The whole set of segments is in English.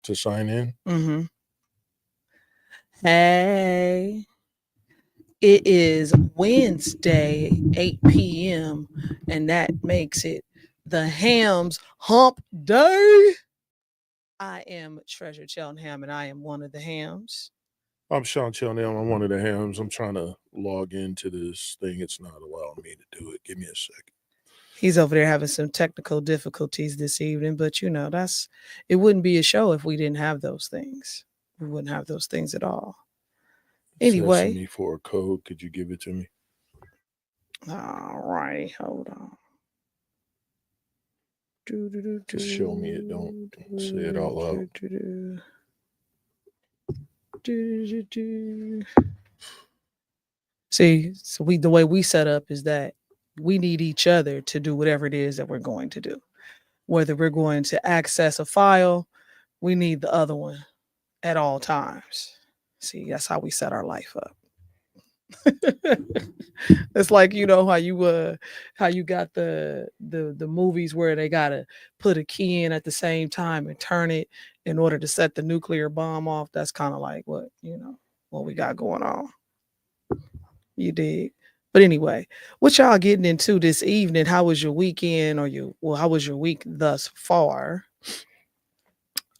To sign in. Mm-hmm. Hey, it is Wednesday, 8 p.m., and that makes it the Hams Hump Day. I am Treasure Cheltenham, and I am one of the Hams. I'm Sean Cheltenham. I'm one of the Hams. I'm trying to log into this thing. It's not allowing me to do it. Give me a second. He's over there having some technical difficulties this evening, but it wouldn't be a show if we didn't have those things. We wouldn't have those things at all. Anyway. It's asking me for a code. Could you give it to me? All right, hold on. Just show me it. Don't say it out loud. See, so the way we set up is that we need each other to do whatever it is that we're going to do. Whether we're going to access a file, we need the other one at all times. See, that's how we set our life up. It's like, how you got the movies where they gotta put a key in at the same time and turn it in order to set the nuclear bomb off. That's kind of like what we got going on. You dig? But anyway, what y'all getting into this evening? How was your weekend, how was your week thus far?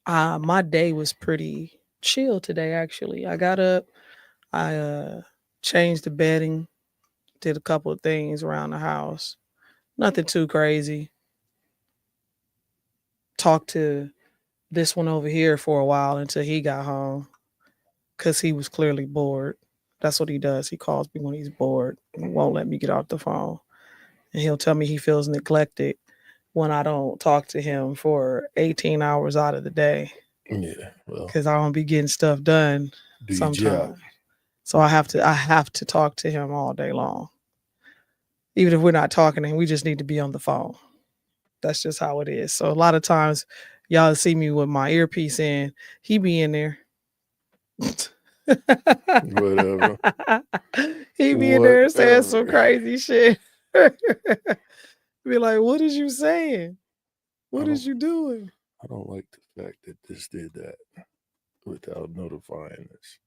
My day was pretty chill today, actually. I got up, I changed the bedding, did a couple of things around the house. Nothing too crazy. Talked to this one over here for a while until he got home because he was clearly bored. That's what he does. He calls me when he's bored and won't let me get off the phone. And he'll tell me he feels neglected when I don't talk to him for 18 hours out of the day. Yeah, well, because I don't be getting stuff done sometimes. So I have to talk to him all day long. Even if we're not talking to him, we just need to be on the phone. That's just how it is. So a lot of times y'all see me with my earpiece in, he be in there. Whatever. He be in there saying some crazy shit. Be like, what is you saying? What is you doing? I don't like the fact that this did that without notifying us.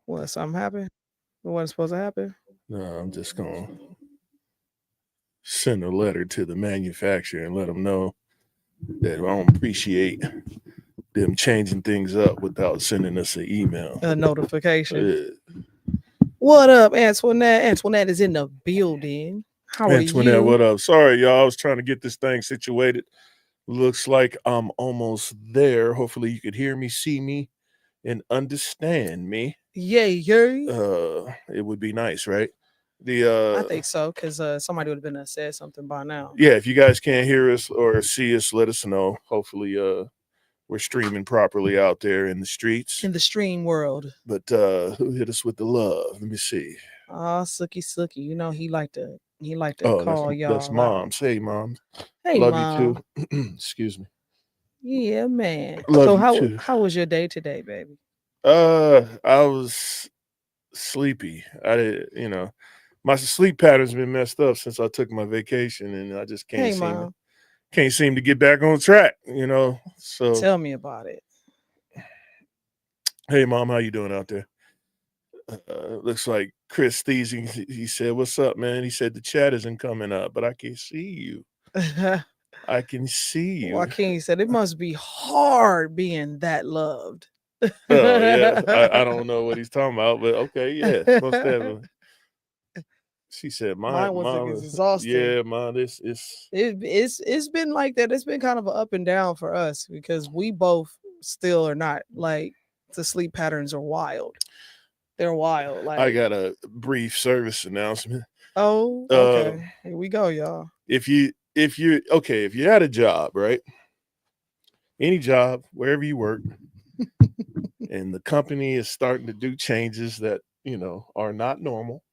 What, something happened? It wasn't supposed to happen? No, I'm just going to send a letter to the manufacturer and let them know that I don't appreciate them changing things up without sending us an email. A notification. Yeah. What up, Antoinette? Antoinette is in the building. How are Antoinette, you? what up? Sorry, y'all. I was trying to get this thing situated. Looks like I'm almost there. Hopefully you could hear me, see me, and understand me. Yay. It would be nice, right? I think so, because somebody would have been said something by now. Yeah, if you guys can't hear us or see us, let us know. Hopefully we're streaming properly out there in the streets. In the stream world. But who hit us with the love? Let me see. Sookie. You know he like to call y'all. That's Moms. Hey, Mom. Hey, love Mom. you too. Excuse me. Yeah, man. Love so you too. How was your day today, baby? I was sleepy. I did, my sleep pattern's been messed up since I took my vacation, and I just can't seem to get back on track. So tell me about it. Hey, Mom, how you doing out there? Looks like Chris Thiesing, he said, what's up, man? He said the chat isn't coming up, but I can see you. I can see you. Joaquin said it must be hard being that loved. Oh, yeah. I don't know what he's talking about, but okay, yeah, most definitely. She said, mine was exhausting. Yeah, Mom, it's been like that. It's been kind of an up and down for us because we both still are not like the sleep patterns are wild. They're wild. Like, I got a brief service announcement. Oh, okay. Here we go, y'all. If you had a job, right? Any job, wherever you work, and the company is starting to do changes that are not normal.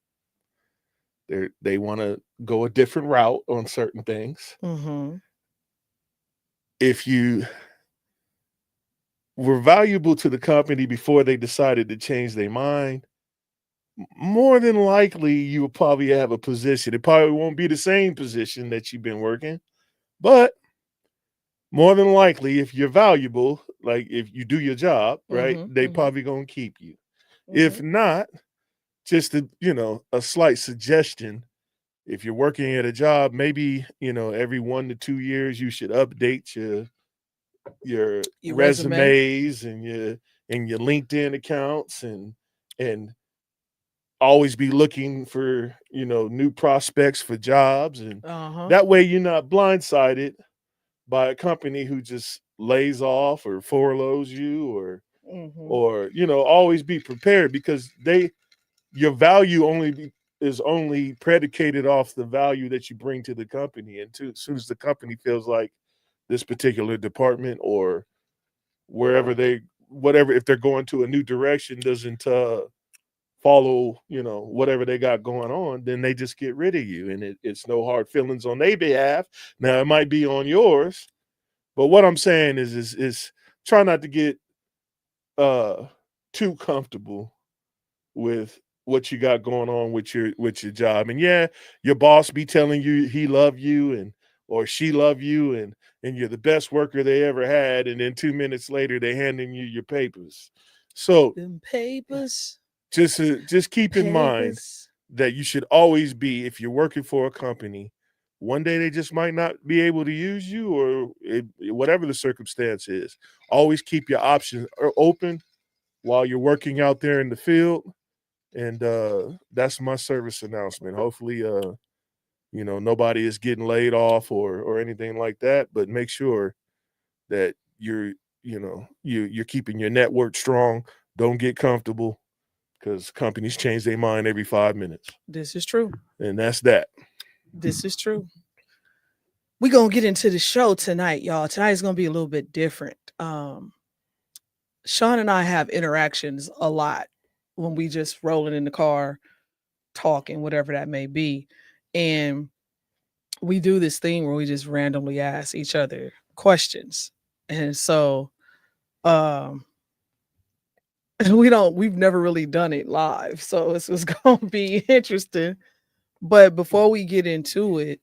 They want to go a different route on certain things. Mm-hmm. If you were valuable to the company before they decided to change their mind, more than likely you will probably have a position. It probably won't be the same position that you've been working, but more than likely, if you're valuable, like if you do your job, right, Mm-hmm. they Mm-hmm. probably gonna keep you. Mm-hmm. If not, just a slight suggestion. If you're working at a job, maybe every 1 to 2 years you should update your Your resume. resumes and your LinkedIn accounts and always be looking for new prospects for jobs, and Uh-huh. that way you're not blindsided by a company who just lays off or furloughs you, Mm-hmm. or always be prepared, because your value is only predicated off the value that you bring to the company. And as soon as the company feels like this particular department or wherever whatever, if they're going to a new direction, doesn't follow whatever they got going on, then they just get rid of you, and it's no hard feelings on their behalf. Now it might be on yours, but what I'm saying is try not to get uh too comfortable with what you got going on with your job. And yeah, your boss be telling you he love you and or she love you, and you're the best worker they ever had, and then 2 minutes later they handing you your papers. So Them papers. just keep in mind Papers. that you should always be, if you're working for a company, one day they just might not be able to use you, or whatever the circumstance is. Always keep your options open while you're working out there in the field. And that's my service announcement. Hopefully nobody is getting laid off or anything like that, but make sure that you're keeping your network strong. Don't get comfortable, because companies change their mind every 5 minutes. This is true. And that's that. This is true. We're gonna get into the show tonight, y'all. Tonight is gonna be a little bit different. Sean and I have interactions a lot when we just rolling in the car, talking, whatever that may be. And we do this thing where we just randomly ask each other questions. And so um we've never really done it live. So it's gonna be interesting. But before we get into it,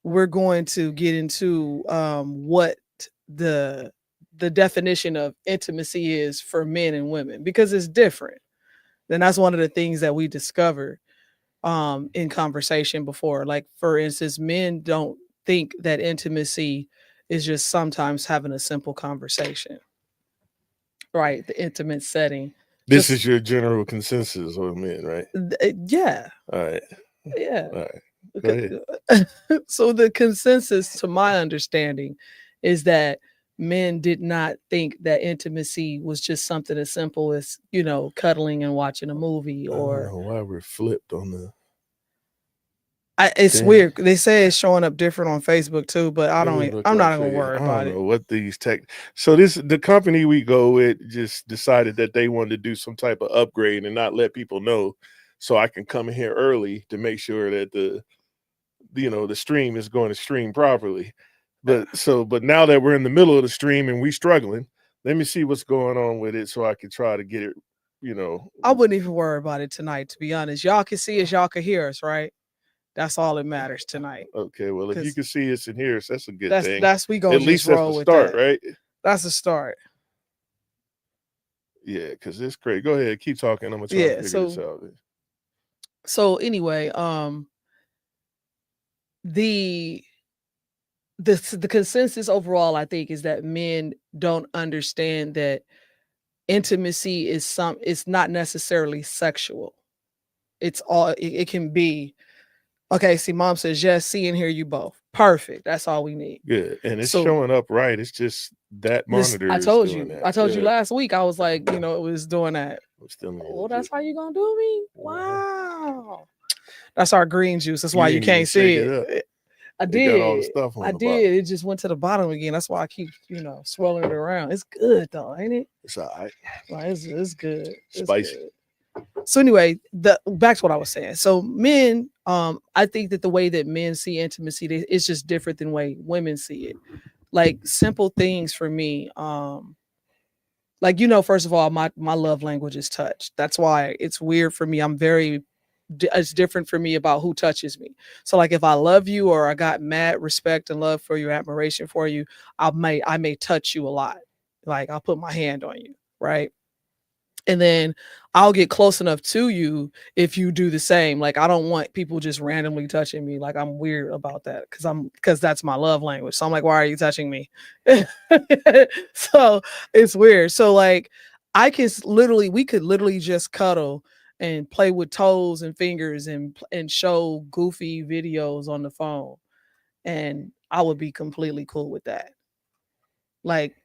we're going to get into what the the definition of intimacy is for men and women, because it's different. And that's one of the things that we discovered in conversation before. Like, for instance, men don't think that intimacy is just sometimes having a simple conversation, right? The intimate setting. This is your general consensus on men, right? Yeah. All right. Yeah. All right. Go ahead. So the consensus, to my understanding, is that men did not think that intimacy was just something as simple as, cuddling and watching a movie. I Or don't know why we're flipped on the it's thing. weird. They say it's showing up different on Facebook too, but I'm not gonna worry about I don't know it. what these tech. So the company we go with just decided that they wanted to do some type of upgrade and not let people know, so I can come in here early to make sure that the stream is going to stream properly. But now that we're in the middle of the stream and we struggling, let me see what's going on with it so I can try to get it. I wouldn't even worry about it tonight, to be honest. Y'all can see us, y'all can hear us, right? That's all that matters tonight. Okay, well, if you can see us and hear us, that's a good thing. That's we gonna at least just that's roll the with start, that. right? That's a start. Yeah, because it's great. Go ahead, keep talking. I'm gonna try to figure this out. So anyway, the consensus overall, I think, is that men don't understand that intimacy it's not necessarily sexual. It's all it can be. Okay, see, mom says yes, see and hear you both. Perfect. That's all we need. Good. And it's showing up right. It's just that monitor I is told doing you. that. I told you last week. I was like, it was doing that. Well, that's how you gonna do me? Wow. That's our green juice. That's why you can't see it. I They got all the did. stuff on I the bottom. did. It just went to the bottom again. That's why I keep, swirling it around. It's good though, ain't it? It's all right. Like, it's good. It's Spicy. good. So anyway, back to what I was saying. So men, I think that the way that men see intimacy, it's just different than the way women see it. Like simple things for me, like first of all, my love language is touch. That's why it's weird for me. It's different for me about who touches me. So like if I love you or I got mad respect and love for you, admiration for you, I may touch you a lot. Like I'll put my hand on you, right? And then I'll get close enough to you if you do the same. Like I don't want people just randomly touching me. Like I'm weird about that because that's my love language. So I'm like, why are you touching me? So it's weird. So like we could literally just cuddle and play with toes and fingers and show goofy videos on the phone, and I would be completely cool with that. Like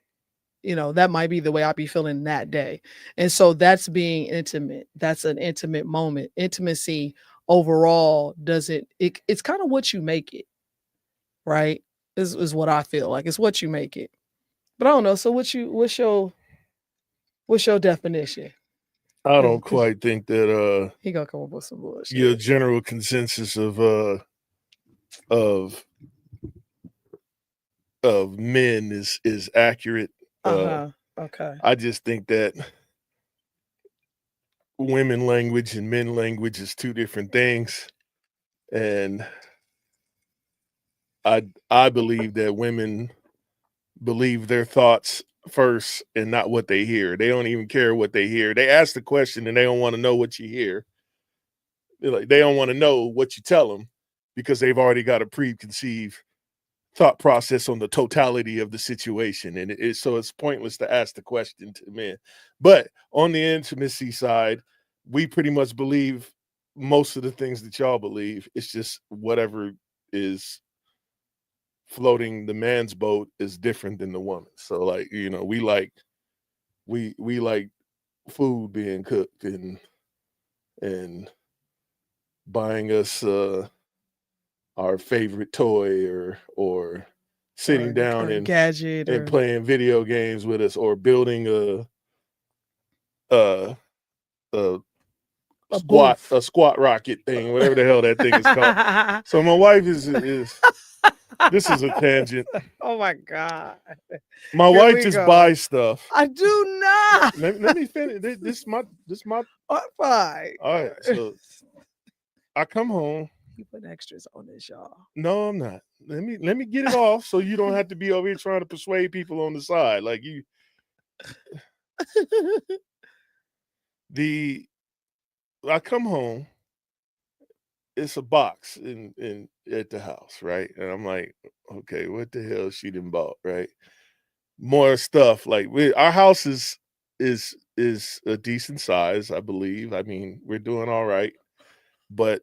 that might be the way I'd be feeling that day. And so that's being intimate. That's an intimate moment. Intimacy overall it's kind of what you make it, right? Is what I feel like. It's what you make it. But I don't know. So what's your definition? I don't quite think that he gonna come up with some bullshit. Your general consensus of men is accurate. Okay. I just think that women language and men language is two different things. And I believe that women believe their thoughts first and not what they hear. They don't even care what they hear. They ask the question and they don't want to know what you hear. They don't want to know what you tell them because they've already got a preconceived thought process on the totality of the situation. And so it's pointless to ask the question to men. But on the intimacy side, we pretty much believe most of the things that y'all believe. It's just whatever is floating the man's boat is different than the woman. So like, we like food being cooked and buying us our favorite toy or sitting down or and gadget and playing video games with us or building a squat rocket thing, whatever the hell that thing is called. So my wife is this is a tangent. Oh my God. My wife just buys stuff. I do not. Let me finish. This my fine. All right. So I come home. You put extras on this, y'all. No, I'm not. Let me get it off so you don't have to be over here trying to persuade people on the side. Like you I come home, it's a box in at the house, right? And I'm like, okay, what the hell she done bought, right? More stuff. Like our house is a decent size, I believe. I mean, we're doing all right, but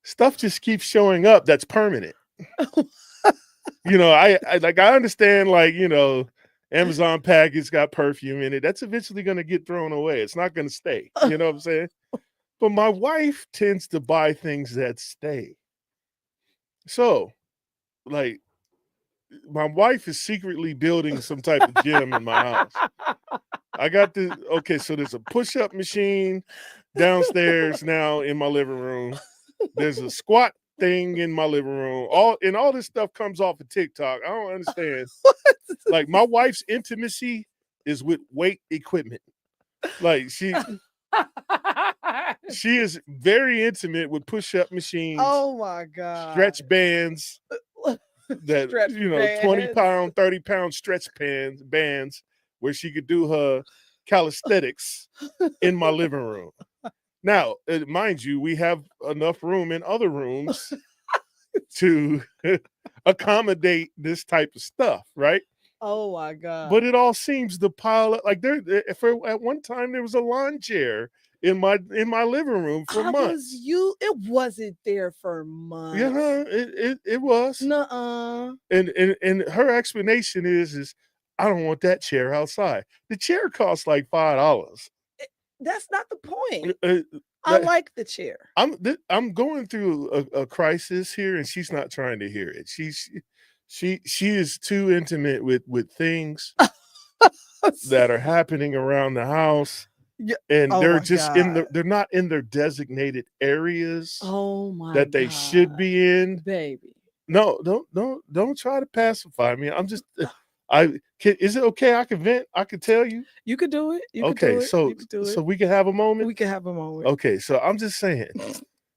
stuff just keeps showing up that's permanent. I understand, like, Amazon package got perfume in it. That's eventually going to get thrown away. It's not going to stay. You know what I'm saying? But my wife tends to buy things that stay. So, like, my wife is secretly building some type of gym in my house. I got so there's a push-up machine downstairs now in my living room. There's a squat thing in my living room. All this stuff comes off of TikTok. I don't understand. Like my wife's intimacy is with weight equipment. Like she is very intimate with push-up machines. Oh my God. Stretch bands that 20-pound, 30-pound stretch bands where she could do her calisthenics in my living room. Now, mind you, we have enough room in other rooms to accommodate this type of stuff, right? Oh my God. But it all seems to pile up. Like at one time there was a lawn chair in my living room for months. It wasn't there for months. Yeah, it was. Nuh-uh. And her explanation is I don't want that chair outside. The chair costs like $5. That's not the point. I like the chair. I'm going through a crisis here, and she's not trying to hear it. She is too intimate with things that are happening around the house. Yeah. And Oh they're my just God. they're not in their designated areas Oh my that they should be in. baby. No, don't try to pacify me. I'm just is it okay? I can vent. I can tell you. You could do it. You could Okay, do it. so You could do so it. we can have a moment. We can have a moment. Okay, so I'm just saying,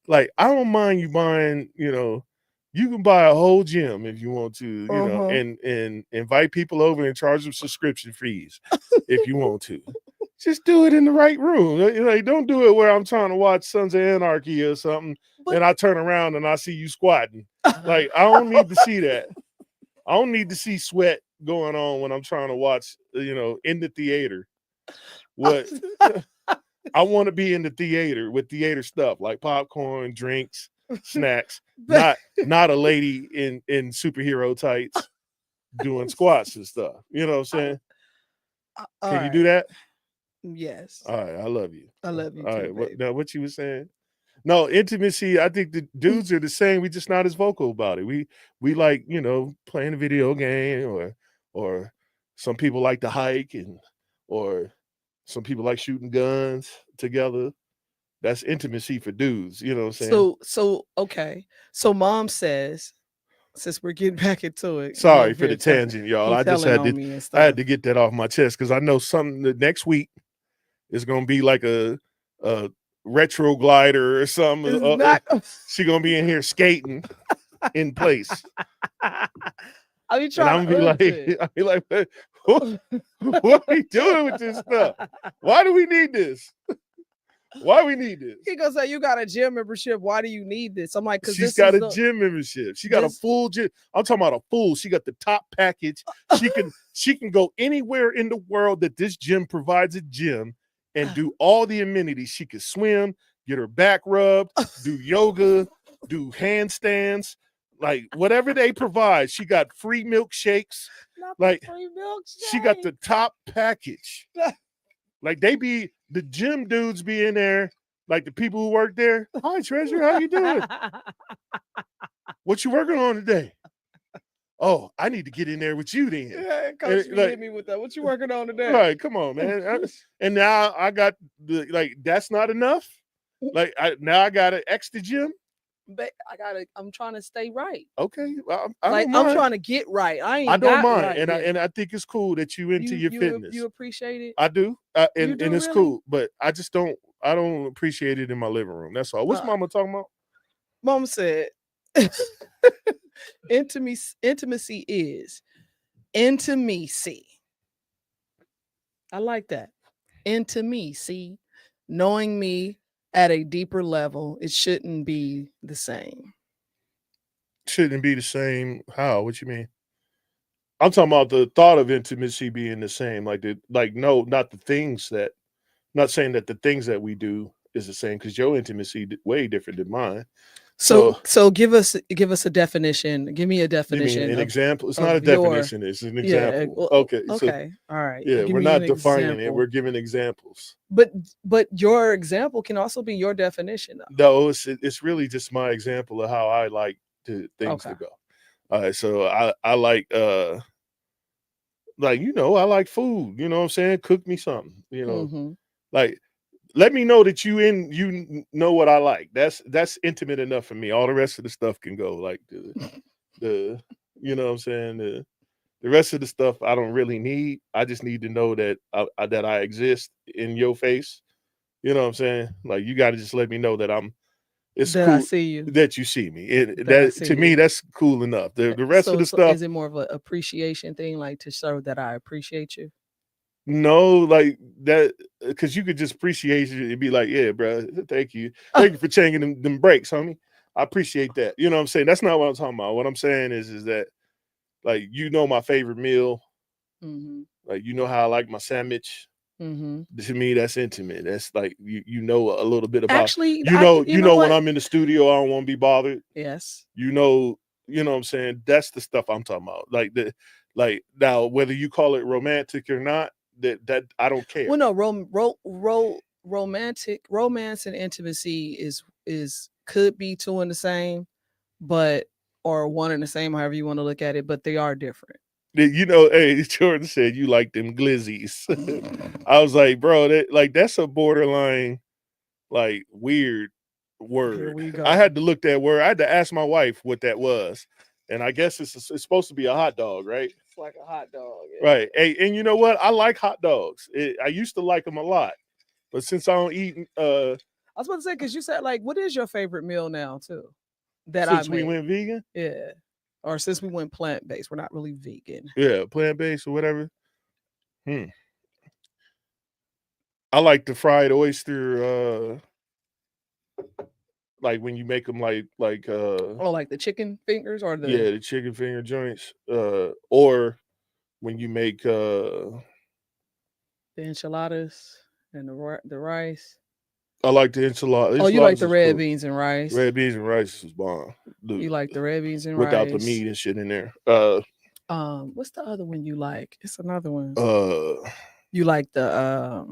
like, I don't mind you buying, you can buy a whole gym if you want to, and invite people over and charge them subscription fees if you want to. Just do it in the right room. Like, don't do it where I'm trying to watch Sons of Anarchy or something, and I turn around and I see you squatting. Like, I don't need to see that. I don't need to see sweat going on when I'm trying to watch, in the theater. What I want to be in the theater with theater stuff like popcorn, drinks, snacks, not a lady in superhero tights doing squats and stuff. You know what I'm saying? Can you do that? Yes. All right, I love you. I love you All too, right, baby. now what you were saying? No, intimacy, I think the dudes are the same. We just not as vocal about it. We like, playing a video game, or some people like to hike, or some people like shooting guns together. That's intimacy for dudes. You know what I'm saying? So okay. So mom says, since we're getting back into it, Sorry for the tangent, y'all. I just had to get that off my chest because I know something the next week is gonna be like a retro glider or something. She gonna be in here skating in place. I be trying to be like, what are we doing with this stuff? Why do we need this? Why we need this? He goes, say, you got a gym membership. Why do you need this? I'm like, because she's got a gym membership. She got a full gym. I'm talking about a full. She got the top package. She can go anywhere in the world that this gym provides a gym and do all the amenities. She can swim, get her back rubbed, do yoga, do handstands, like whatever they provide. She got free milkshakes. Like free milkshake. She got the top package. Like the gym dudes be in there, like the people who work there. Hi, Treasure, how you doing? What you working on today? Oh, I need to get in there with you then. Yeah, Coach, hit me with that. What you working on today? Right, come on, man. And now I got that's not enough. Like now I got an extra gym. But I'm trying to stay right. Okay, well, I'm trying to get right. I don't mind, right, and I think it's cool that you into your fitness. You appreciate it. I do, and it's really cool. But I just don't. I don't appreciate it in my living room. That's all. What's Mama talking about? Mama said, intimacy is intimacy. I like that. Intimacy, knowing me at a deeper level, it shouldn't be the same. Shouldn't be the same. How? What you mean? I'm talking about the thought of intimacy being the same. No, not the things that. Not saying that the things that we do is the same because your intimacy way different than mine. So give us a definition. Give me a definition. You mean an example? It's not a definition. It's an example. Yeah, well, okay. Okay. All right. Yeah, we're not defining it. We're giving examples. But your example can also be your definition, though. No, it's really just my example of how I like things to go. All right. So I like I like food. You know what I'm saying? Cook me something. Like. Let me know that you know what I like. That's intimate enough for me. All the rest of the stuff can go. Like the you know what I'm saying? The rest of the stuff I don't really need. I just need to know that I exist in your face. You know what I'm saying? Like you got to just let me know that it's that cool I see you. That you see me. Me, that's cool enough. The rest of the stuff. Is it more of an appreciation thing, like to show that I appreciate you? No, like that, because you could just appreciate it and be like, yeah, bro, thank you for changing them brakes, homie. I appreciate that. You know what I'm saying? That's not what I'm talking about. What I'm saying is that, like, my favorite meal. Mm-hmm. Like, how I like my sandwich. Mm-hmm. To me, that's intimate. That's like you know a little bit about. Actually, when I'm in the studio, I don't want to be bothered. Yes. You know what I'm saying? That's the stuff I'm talking about. Like now, whether you call it romantic or not. That I don't care. Well, no, romance and intimacy is could be two in the same, but or one and the same, however you want to look at it, but they are different. You know, hey, Jordan said you like them glizzies. I was like, bro, that's a borderline, like, weird word. Here we go. I had to look that word. I had to ask my wife what that was, and I guess it's supposed to be a hot dog, right? It's like a hot dog, yeah. Right. Hey, and you know what? I like hot dogs. I used to like them a lot, but since I don't eat, I was about to say, because you said, like, what is your favorite meal now too? That since we went vegan, yeah, or since we went plant based, we're not really vegan. Yeah, plant based or whatever. I like the fried oyster. Like when you make them like like the chicken fingers or the chicken finger joints. Or when you make the enchiladas and the rice. I like the enchilada. Oh, you like the red beans and rice? Red beans and rice is bomb. You like the red beans and without rice the meat and shit in there. What's the other one you like? It's another one. You like the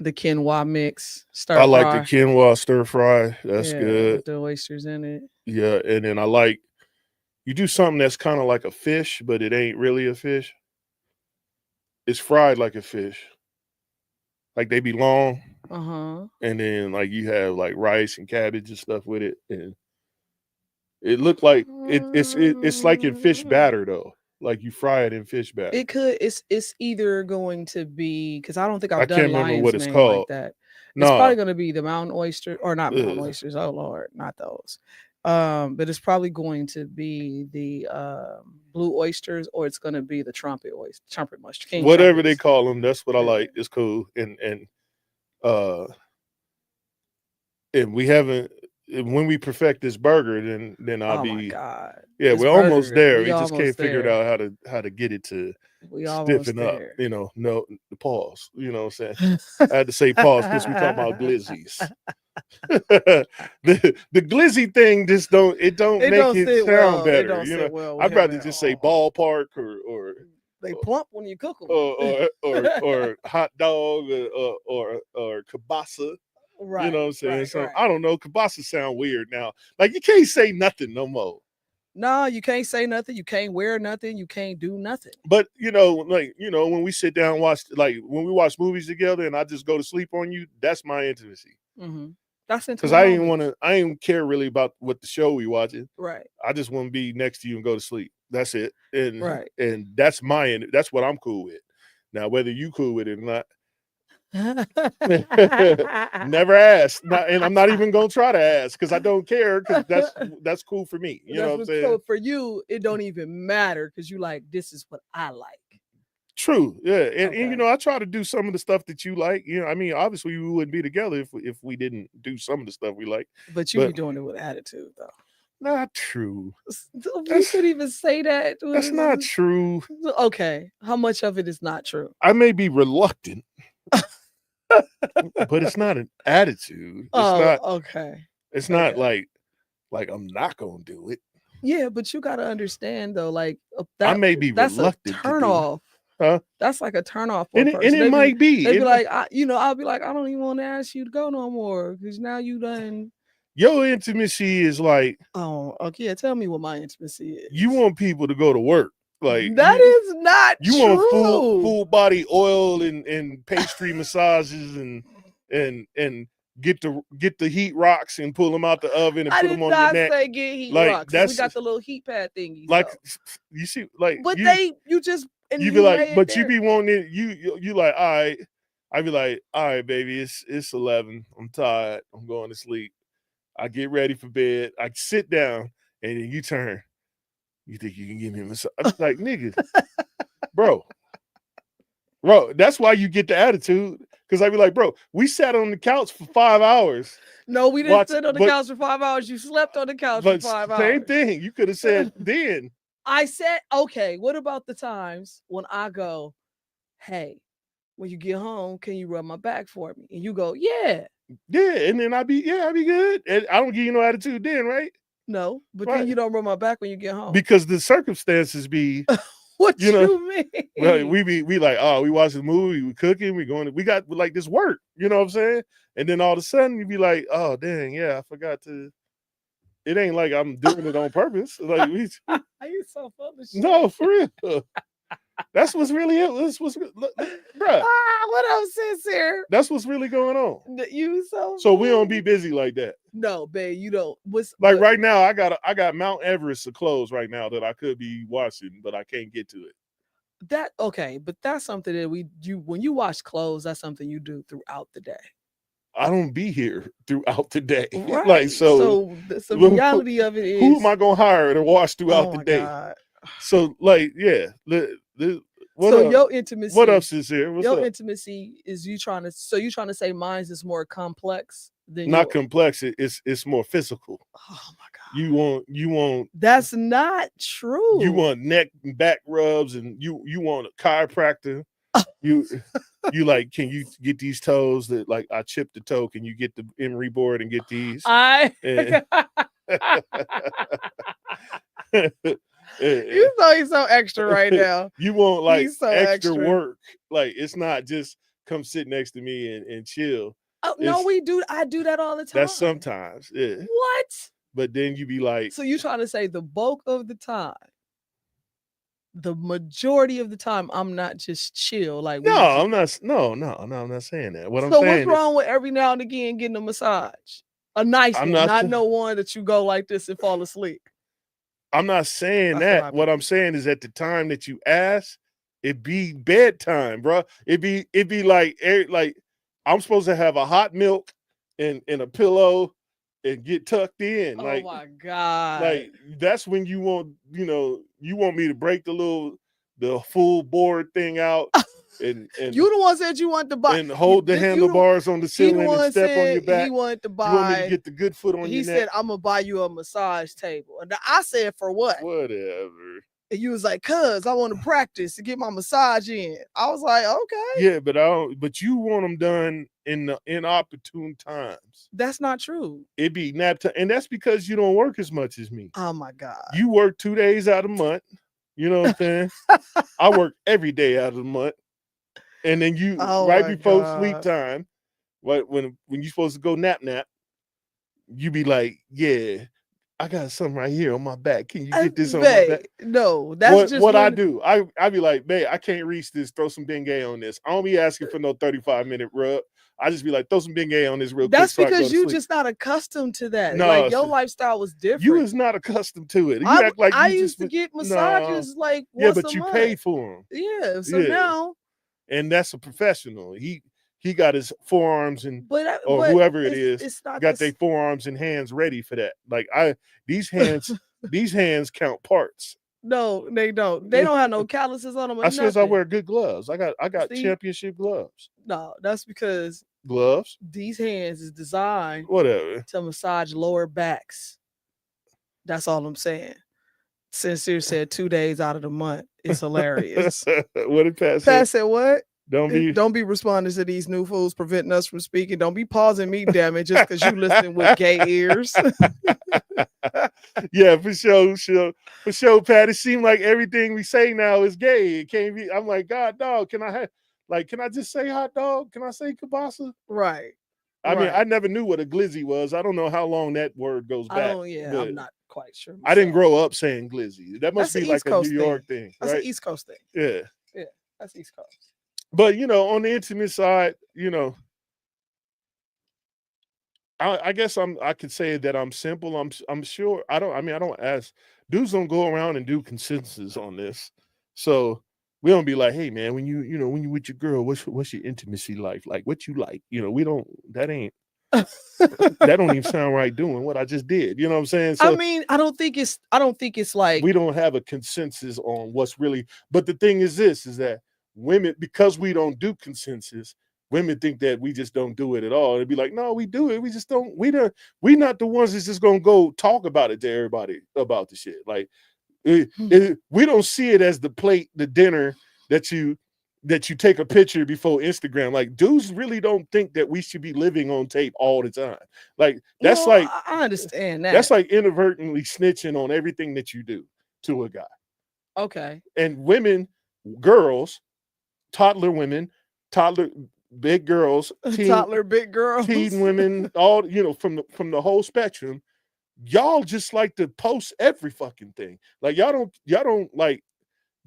quinoa mix stir fry. I like the quinoa stir fry. That's good. With the oysters in it. Yeah, and then I like you do something that's kind of like a fish, but it ain't really a fish. It's fried like a fish. Like they be long. And then like you have like rice and cabbage and stuff with it, and it looked like it's like in fish batter though. Like you fry it in fish batter. It's either going to be, because I don't think I can't remember what it's called. Like that. It's probably going to be the mountain oyster, or not mountain oysters. Oh Lord, not those. But it's probably going to be the blue oysters, or it's going to be the trumpet mushroom. Whatever they call them, that's what I like. It's cool, and we haven't. When we perfect this burger, then I'll be. Oh my God! Yeah, we're almost there. We just can't figure out how to get it to stiffen up. You know, no the pause. You know what I'm saying? I had to say pause because we talking about glizzies. the glizzy thing just don't make it sound better. You know, I'd rather just say ballpark or they plump when you cook them, or hot dog or kielbasa. Right, you know what I'm saying? Right, so right. I don't know. Kielbasa sound weird now. Like you can't say nothing no more. No, you can't say nothing. You can't wear nothing. You can't do nothing. But when we sit down and watch, like when we watch movies together, and I just go to sleep on you, that's my intimacy. Mm-hmm. That's intimate. Because I didn't care really about what the show we watching. Right. I just want to be next to you and go to sleep. That's it. And right. And that's that's what I'm cool with. Now, whether you cool with it or not. Never asked, and I'm not even gonna try to ask because I don't care, because that's cool for me. You know what I'm saying? So for you, it don't even matter because you like, this is what I like. True, yeah, and you know, I try to do some of the stuff that you like. You know, I mean, obviously we wouldn't be together if we didn't do some of the stuff we like. But you be doing it with attitude, though. Not true. You could even say that. That's not true. Okay, how much of it is not true? I may be reluctant. But it's not an attitude. It's not okay. It's not like I'm not gonna do it. Yeah, but you gotta understand though, like I may be reluctant. That's a turn off. Huh? That's like a turn off. And it might be. They'd be like, I'll be like, I don't even want to ask you to go no more because now you done. Your intimacy is like. Oh, okay. Yeah, tell me what my intimacy is. You want people to go to work. Like that is not you true. Want full body oil and pastry massages and get the heat rocks and pull them out the oven and put them on your neck. I did not say get heat rocks. We got the little heat pad thingies. Like you see, like but you be like, but you be wanting it. You like, all right. I be like, all right, baby, it's 11. I'm tired. I'm going to sleep. I get ready for bed. I sit down and then you turn. You think you can give me a massage? I'm like, nigga, bro, that's why you get the attitude. Because I be like, bro, we sat on the couch for 5 hours. No, we didn't sit on the couch for 5 hours. You slept on the couch for 5 hours. Same thing. You could have said then. I said, okay, what about the times when I go, hey, when you get home, can you rub my back for me? And you go, yeah. Yeah, and then I be good. And I don't give you no attitude then, right? No, but then you don't rub my back when you get home. Because the circumstances be What you know, mean? well, we like, oh, we watch the movie, we cooking, we got like this work, you know what I'm saying? And then all of a sudden you be like, oh dang, yeah, I forgot to. It ain't like I'm doing it on purpose. Like we, Are you so full of shit? no, for real. That's what's really it. Bruh. What else is here? That's what's really going on. You so we don't be busy like that. No, babe, you don't. Like right now, I got Mount Everest to close right now that I could be watching, but I can't get to it. That okay, but that's something that when you watch clothes, that's something you do throughout the day. I don't be here throughout the day. Right. Like so the reality of it is, who am I gonna hire to watch throughout the day? God. So like, yeah. Your intimacy. What else is here? What's your up? Intimacy is you trying to say mine's is more complex than not complex. It's more physical. Oh my God. You want. That's not true. You want neck and back rubs, and you want a chiropractor. you like, can you get these toes that like I chipped the toe? Can you get the emery board and get these? You know he's so extra right now. You want like so extra work. Like it's not just come sit next to me and chill. Oh, no, we do. I do that all the time. That's sometimes. Yeah. What? But then you be like, so you trying to say the bulk of the time, the majority of the time, I'm not just chill. Like no, I'm not. No, I'm not saying that. What I'm saying. So what's wrong with every now and again getting a massage? A nice one, not no one that you go like this and fall asleep. I'm not saying that. What I'm saying is at the time that you ask, it be bedtime, bro. It be like I'm supposed to have a hot milk and a pillow and get tucked in. Oh like, my God. Like that's when you want me to break the full board thing out. And you the one said you want to buy and hold the handlebars on the ceiling and step on your back. He wanted to buy. You want me to get the good foot on your neck. He said, "I'm gonna buy you a massage table." And I said, "For what?" Whatever. And you was like, "Cause I want to practice to get my massage in." I was like, "Okay." Yeah, but I don't. But you want them done in the inopportune times. That's not true. It be nap time, and that's because you don't work as much as me. Oh my God. You work 2 days out of the month. You know what I'm saying? I work every day out of the month. And then you right before sleep time, when you're supposed to go nap, you be like, yeah, I got something right here on my back. Can you get this on my back? No, that's just what I do. I be like, babe, I can't reach this. Throw some Bengay on this. I don't be asking for no 35-minute rub. I just be like, throw some Bengay on this real quick. That's because you just not accustomed to that. No, like your lifestyle was different. You was not accustomed to it. You act like I used to get massages like once but you month. paid for them. Yeah. So now. And that's a professional. He got his forearms and whoever it is got their forearms and hands ready for that. Like these hands count parts. No, they don't. They don't have no calluses on them. I suppose I wear good gloves. I got championship gloves. No, that's because gloves. These hands is designed to massage lower backs. That's all I'm saying. Sincere said 2 days out of the month. It's hilarious. What did Pat say? Pat said what? Don't be responding to these new fools preventing us from speaking. Don't be pausing me, damn it, just because you listen with gay ears. Yeah, for sure, Pat. It seems like everything we say now is gay. It can't be. I'm like, God, dog. Can I just say hot dog? Can I say kielbasa? Right. I mean, I never knew what a glizzy was. I don't know how long that word goes back. I'm not quite sure. I didn't grow up saying glizzy. That must be like a New York thing, right? That's an East Coast thing. Yeah. Yeah, that's East Coast. But on the intimate side, I guess I could say that I'm simple. I'm sure I don't ask. Dudes don't go around and do consensus on this. So we don't be like, hey man, when you with your girl, what's your intimacy life like? What you like? We don't. That ain't. That don't even sound right doing what I just did. You know what I'm saying? So, I mean, I don't think it's like we don't have a consensus on what's really. But the thing is that women, because we don't do consensus, women think that we just don't do it at all. It'd be like, no, we do it. We just don't. We not the ones that's just gonna go talk about it to everybody about the shit. Like we don't see it as the dinner that you take a picture before Instagram. Like dudes really don't think that we should be living on tape all the time. Like that's I understand that. That's like inadvertently snitching on everything that you do to a guy. Okay. And women, girls, toddler women, toddler big girls, Toddler big girls, teen women, all from the whole spectrum. Y'all just like to post every fucking thing. Like y'all don't like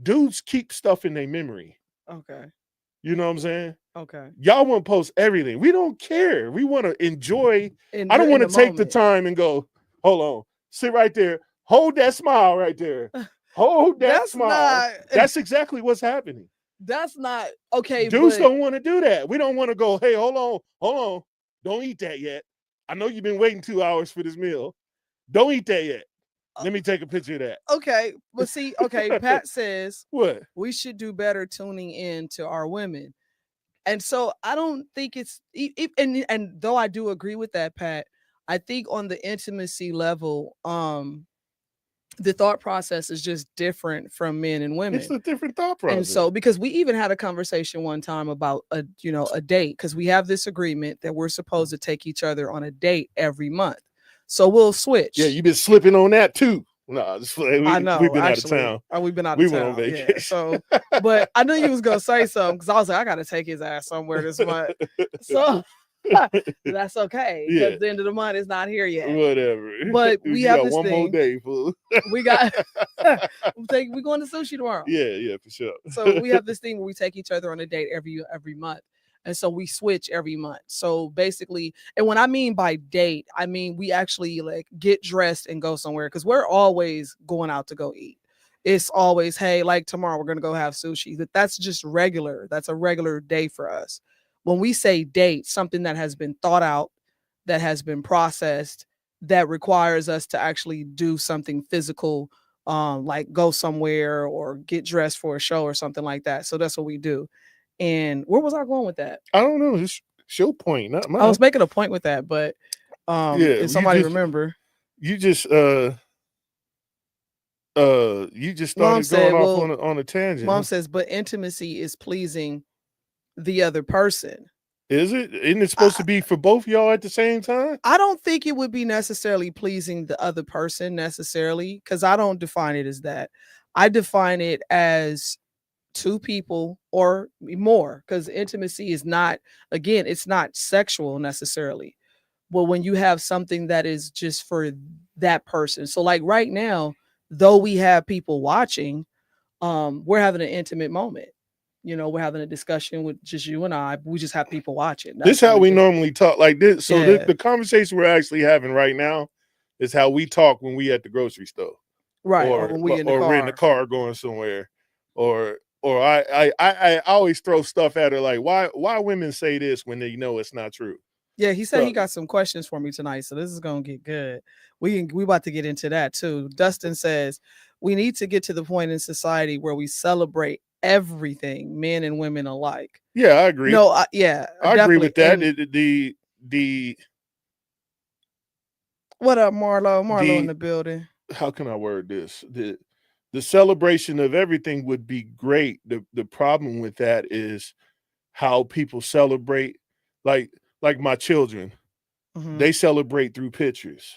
dudes keep stuff in their memory. Okay. You know what I'm saying? Okay. Y'all want to post everything. We don't care. We want to enjoy. I don't want to take the time and go, hold on, sit right there, hold that smile right there. Hold that smile. That's exactly what's happening. That's not okay. Dudes don't want to do that. We don't want to go, hey, hold on. Don't eat that yet. I know you've been waiting 2 hours for this meal. Don't eat that yet. Let me take a picture of that. Okay. But see, okay, Pat says what? We should do better tuning in to our women. And so I don't think it's and though I do agree with that, Pat, I think on the intimacy level, the thought process is just different from men and women. It's a different thought process. And so, because we even had a conversation one time about a date, because we have this agreement that we're supposed to take each other on a date every month. So we'll switch. Yeah, you've been slipping on that too. No, I know. We've been out of town. We've been out of town. We went on vacation. Yeah, so, but I knew you was gonna say something because I was like, I got to take his ass somewhere this month. So that's okay. Because the end of the month is not here yet. Whatever. But we have this one more day, fool. We got. We're going to sushi tomorrow. Yeah, for sure. So we have this thing where we take each other on a date every month. And so we switch every month. So basically, and when I mean by date, I mean we actually like get dressed and go somewhere because we're always going out to go eat. It's always, hey, like tomorrow we're going to go have sushi. That's just regular. That's a regular day for us. When we say date, something that has been thought out, that has been processed, that requires us to actually do something physical, like go somewhere or get dressed for a show or something like that. So that's what we do. And where was I going with that? I don't know. It's your point, not mine. I was making a point with that, but if somebody remember. You just started going off on a tangent. Mom says, but intimacy is pleasing the other person. Is it? Isn't it supposed to be for both y'all at the same time? I don't think it would be necessarily pleasing the other person necessarily, because I don't define it as that. I define it as two people or more, because intimacy is not, again, it's not sexual necessarily. But when you have something that is just for that person. So like right now, though we have people watching, we're having an intimate moment. We're having a discussion with just you and I. We just have people watching. This is how we normally talk like this. So the conversation we're actually having right now is how we talk when we at the grocery store. Right. Or when we we're in the car going somewhere. Or I always throw stuff at her like, why women say this when they know it's not true? Yeah, he said he got some questions for me tonight, so this is gonna get good. We about to get into that too. Dustin says we need to get to the point in society where we celebrate everything, men and women alike. Yeah, I agree. No, I agree with that. The what up, Marlo in the building. How can I word this? The celebration of everything would be great. The problem with that is how people celebrate, like my children. Mm-hmm. They celebrate through pictures.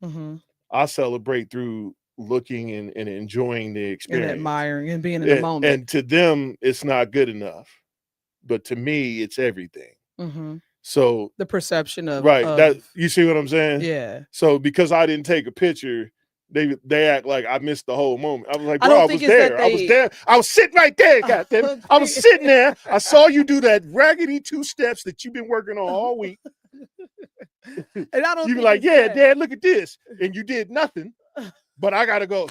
Mm-hmm. I celebrate through looking and enjoying the experience. And admiring and being in the moment. And to them, it's not good enough. But to me, it's everything. Mm-hmm. So the perception of that you see what I'm saying? Yeah. So because I didn't take a picture, they act like I missed the whole moment. I was like, bro, I was there. I was sitting right there, goddamn. I was sitting there. I saw you do that raggedy 2 steps that you've been working on all week. And I don't. You be like, yeah, Dad, look at this, and you did nothing. But I gotta go.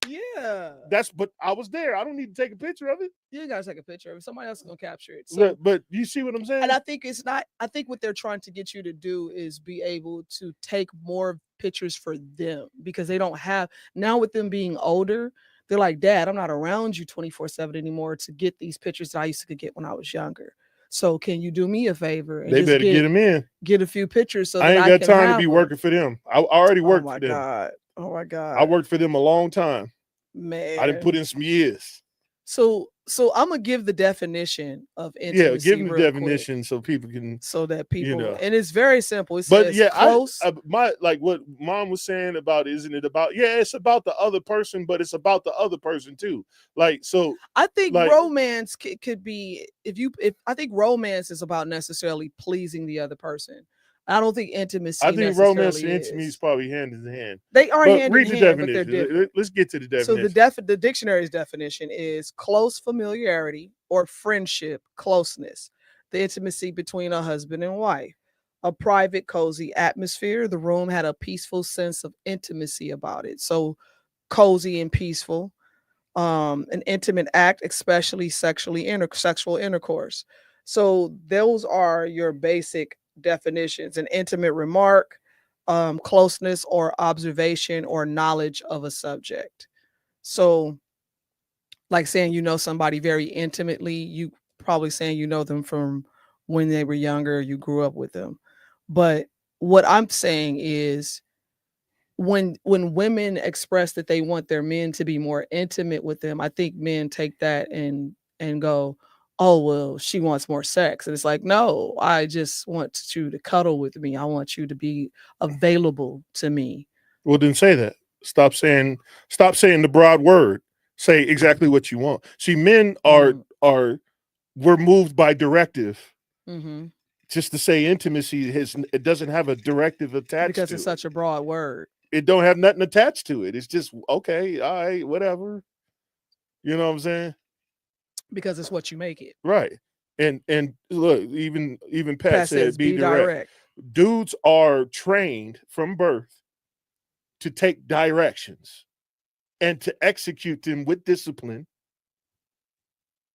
Yeah. But I was there. I don't need to take a picture of it. You gotta take a picture of it. Somebody else is gonna capture it. So, but you see what I'm saying? And I think it's not. I think what they're trying to get you to do is be able to take more pictures for them, because they don't have now. With them being older, they're like, Dad, I'm not around you 24/7 anymore to get these pictures that I used to get when I was younger. So can you do me a favor? And they better get them in. Get a few pictures. So I ain't got time to be working for them. I already worked for them. Oh my God. I worked for them a long time. Man. I didn't put in some years. So So I'm gonna give the definition of Yeah, give intimacy them the real quick, definition so people can, so that you people, know. and it's very simple. It But says yeah, close. my like what mom was saying about, isn't it about, yeah, it's about the other person, but it's about the other person too. Like, so I think like romance could be, if I think romance is about necessarily pleasing the other person. I don't think I intimacy think romance necessarily and intimacy is is. probably hand in hand. They are But hand in read the hand, but they're definition. different. Let's get to the So definition. the dictionary's definition is close familiarity or friendship, closeness, the intimacy between a husband and wife, a private, cozy atmosphere. The room had a peaceful sense of intimacy about it. So cozy and peaceful. An intimate act, especially sexual intercourse. So those are your basic definitions: an intimate remark, closeness or observation or knowledge of a subject. So, like saying you know somebody very intimately, you probably saying you know them from when they were younger, you grew up with them. But what I'm saying is, when women express that they want their men to be more intimate with them, I think men take that and go, "Oh, well, she wants more sex." And it's like, "No, I just want you to cuddle with me. I want you to be available to me." Well, then say that. Stop saying the broad word. Say exactly what you want. See, men are we're moved by directive. Mm-hmm. Just to say intimacy, it doesn't have a directive attached Because it's to it. such a broad word. It don't have nothing attached to it. It's just okay, all right, whatever. You know what I'm saying? Because it's what you make it. Right. And look, even Pat Pat said says, be "Be direct. direct." Dudes are trained from birth to take directions and to execute them with discipline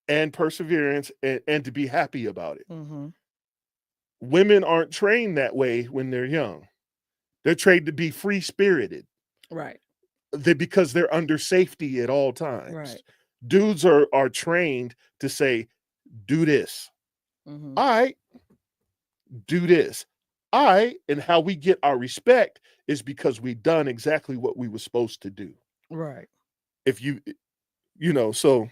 and perseverance, and to be happy about it. Mm-hmm. Women aren't trained that way when they're young. They're trained to be free spirited. Right. Because they're under safety at all times. Right. Dudes are trained to say, do this. Mm-hmm. All right, do this. All right. And how we get our respect is because we done exactly what we were supposed to do. Right. If so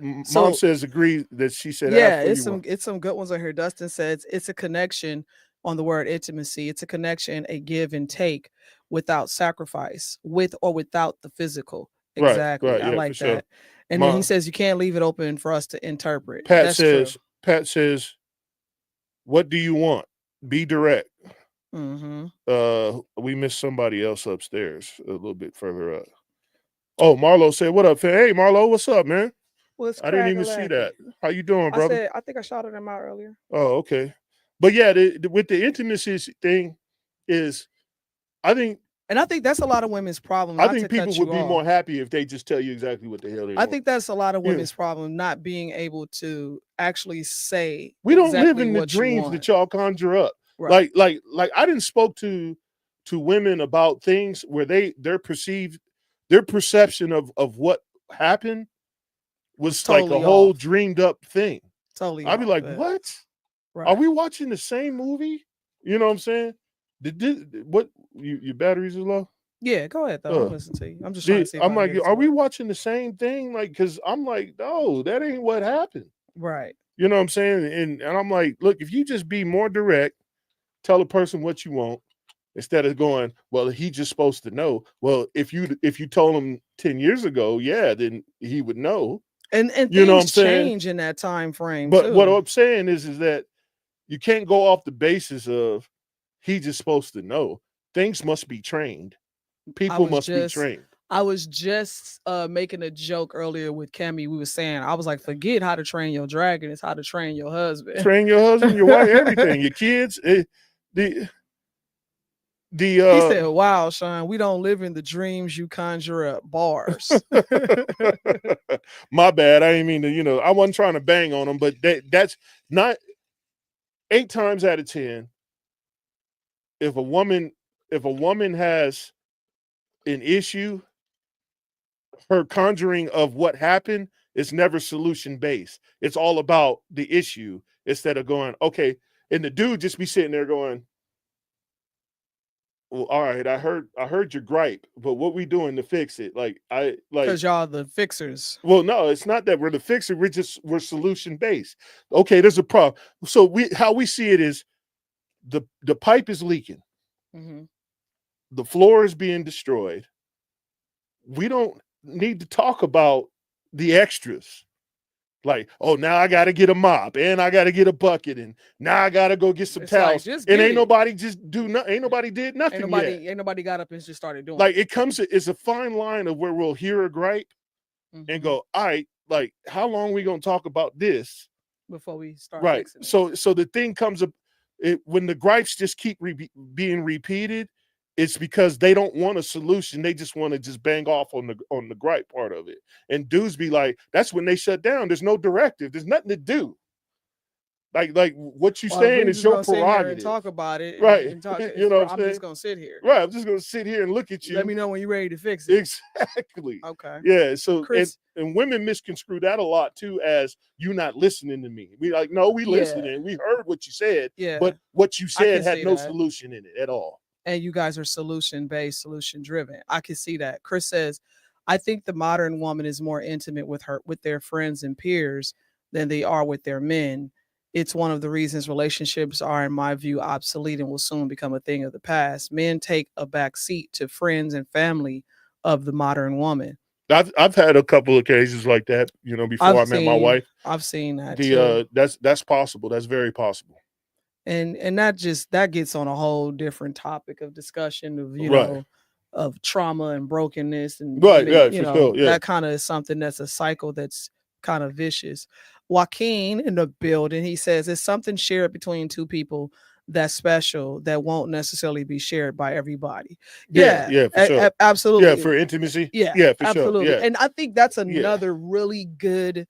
mom So says agree that she said ask yeah, what you want. it's some good ones on here. Dustin says it's a connection on the word intimacy. It's a connection, a give and take without sacrifice, with or without the physical. Right, Exactly. right, I yeah, for like sure. that. And then he Mom, says you can't leave it open for us to interpret. Pat That's true. says, Pat says, what do you want? Be direct. Mm-hmm. We missed somebody else upstairs a little bit further up. Oh, Marlo said, "What up, fam? Hey, Marlo, what's up, man? What's I didn't crack a even see that. lacking? How you doing, I brother? said I think I shouted him out earlier. Oh, okay. But yeah, with the intimacy thing is, I think And I think that's a lot of women's problem, I not think to people cut would you be off. more happy if they just tell you exactly what the hell they I want. think that's a lot of You know, women's problem, not being able to actually say we don't live exactly in the what you dreams want. that y'all conjure up. Right. Like I didn't spoke to women about things where their perception of what happened Was was like a totally whole off. dreamed up thing. Totally I'd be off. like, Yeah. what? Are Right. we watching the same movie? You know what I'm saying? What your batteries are low? Yeah, go ahead though. I'm Uh, listening to you. I'm just trying to see if I'm I can like, get it to are we work. watching the same thing? Like, cause I'm like, no, that ain't what happened. Right. You know what I'm saying? And I'm like, look, if you just be more direct, tell a person what you want instead of going, well, he just supposed to know. Well, if you told him 10 years ago, yeah, then he would know. And You know what I'm things saying? change in that time frame But what too. I'm saying is that you can't go off the basis of he just supposed to know. Things must be trained. I People was must be just trained. I was just making a joke earlier with Cammy. We were saying, I was like, forget how to train your dragon, it's how to train your husband. Train your husband, your wife, everything, your kids. The He said, wow, Sean, we don't live in the dreams you conjure up. Bars. my bad. I didn't mean to, I wasn't trying to bang on them, but that's not 8 times out of 10. If a woman has an issue, her conjuring of what happened is never solution based. It's all about the issue instead of going, okay. And the dude just be sitting there going, well, all right, I heard your gripe, but what we doing to fix it? Because y'all the fixers. Well, no, it's not that we're the fixer. We're solution based. Okay, there's a problem. So how we see it is the pipe is leaking. Mm-hmm. The floor is being destroyed. We don't need to talk about the extras. Like, oh, now I got to get a mop and I got to get a bucket and now I got to go get some towels. Like, and ain't nobody ain't nobody did nothing yet. Ain't nobody got up and just started doing like it. It's a fine line of where we'll hear a gripe and go, all right, like how long we going to talk about this before we start right fixing it? So the thing comes up when the gripes just keep being repeated. It's because they don't want a solution. They just want to just bang off on the gripe part of it. And dudes be like, that's when they shut down. There's no directive. There's nothing to do. Like what you saying is your prerogative. And talk about it, right? And talk, you know, I'm just gonna sit here. Right, I'm just gonna sit here and look at you. Let me know when you're ready to fix it. Exactly. Okay. Yeah. So Chris, and women misconstrue that a lot too as you not listening to me. We like, no, we listening. We heard what you said. Yeah. But what you said had no solution in it at all. And you guys are solution based, solution driven. I can see that. Chris says, I think the modern woman is more intimate with their friends and peers than they are with their men. It's one of the reasons relationships are, in my view, obsolete and will soon become a thing of the past. Men take a back seat to friends and family of the modern woman. I've had a couple of occasions like that, you know, before I met my wife. I've seen that too. That's possible. That's very possible. And that gets on a whole different topic of discussion of, you know, of trauma and brokenness and that kind of is something that's a cycle that's kind of vicious. Joaquin in the building, he says it's something shared between two people that's special that won't necessarily be shared by everybody. Yeah, for sure. Absolutely. Yeah, for intimacy. Yeah, for absolutely. Sure. Yeah. And I think that's another really good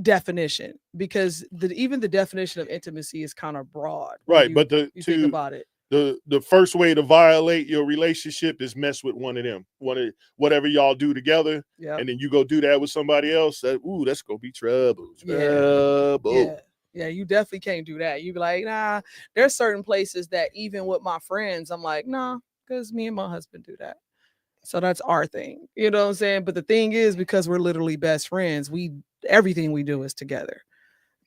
definition, because even the definition of intimacy is kind of broad. Right, but you think about it. The first way to violate your relationship is mess with one of them. Whatever y'all do together, and then you go do that with somebody else. That's gonna be trouble. Yeah, you definitely can't do that. You be like, nah. There's certain places that even with my friends, I'm like, nah, because me and my husband do that. So that's our thing. You know what I'm saying? But the thing is, because we're literally best friends, everything we do is together.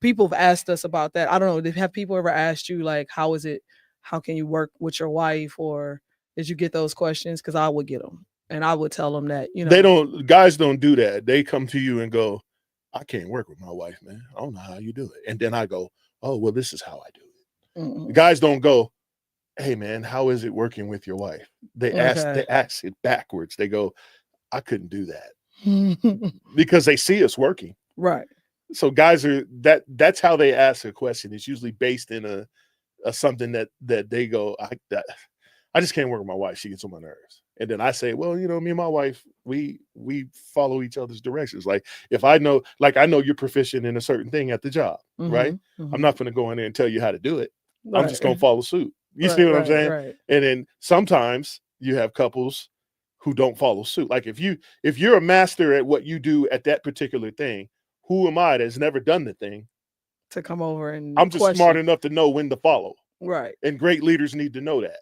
People have asked us about that. I don't know. Have people ever asked you, like, how is it? How can you work with your wife? Or did you get those questions? Because I would get them. And I would tell them that, you know. Guys don't do that. They come to you and go, I can't work with my wife, man. I don't know how you do it. And then I go, oh, well, this is how I do it. Mm-hmm. Guys don't go, hey, man, how is it working with your wife? They ask it backwards. They go, I couldn't do that. Because they see us working. Right. So guys that's how they ask a question. It's usually based in a something that they go, I just can't work with my wife. She gets on my nerves. And then I say, well, you know, me and my wife, we follow each other's directions. Like if I know you're proficient in a certain thing at the job, right? Mm-hmm. I'm not going to go in there and tell you how to do it. Right. I'm just going to follow suit. You see what I'm saying? Right. And then sometimes you have couples who don't follow suit. Like if you're a master at what you do at that particular thing, who am I that's never done the thing to come over and I'm just smart enough to know when to follow. Right. And great leaders need to know that.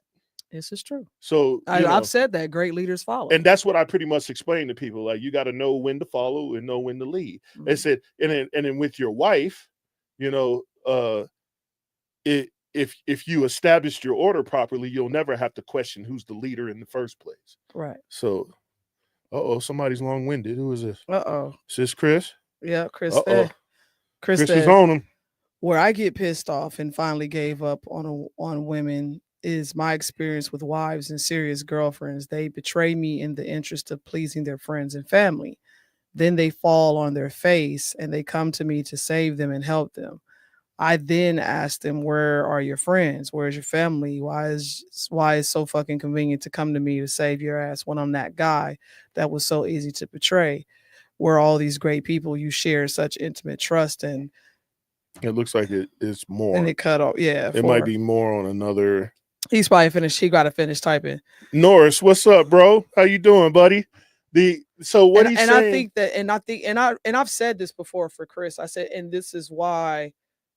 This is true. So I've said that great leaders follow. And that's what I pretty much explain to people. Like you got to know when to follow and know when to lead. Mm-hmm. I said, and then with your wife, you know, if you established your order properly, you'll never have to question who's the leader in the first place. Right. So, somebody's long-winded. Who is this? Is this Chris? Yeah, Chris. Chris is on him. Where I get pissed off and finally gave up on women is my experience with wives and serious girlfriends. They betray me in the interest of pleasing their friends and family. Then they fall on their face and they come to me to save them and help them. I then ask them, where are your friends? Where's your family? Why is so fucking convenient to come to me to save your ass when I'm that guy that was so easy to betray? We're all these great people you share such intimate trust in. It looks like it's more. And it cut off. Yeah. It might be more on another. He's probably finished. He got to finish typing. Norris, what's up, bro? How you doing, buddy? What he's saying. I think I've said this before for Chris. I said, and this is why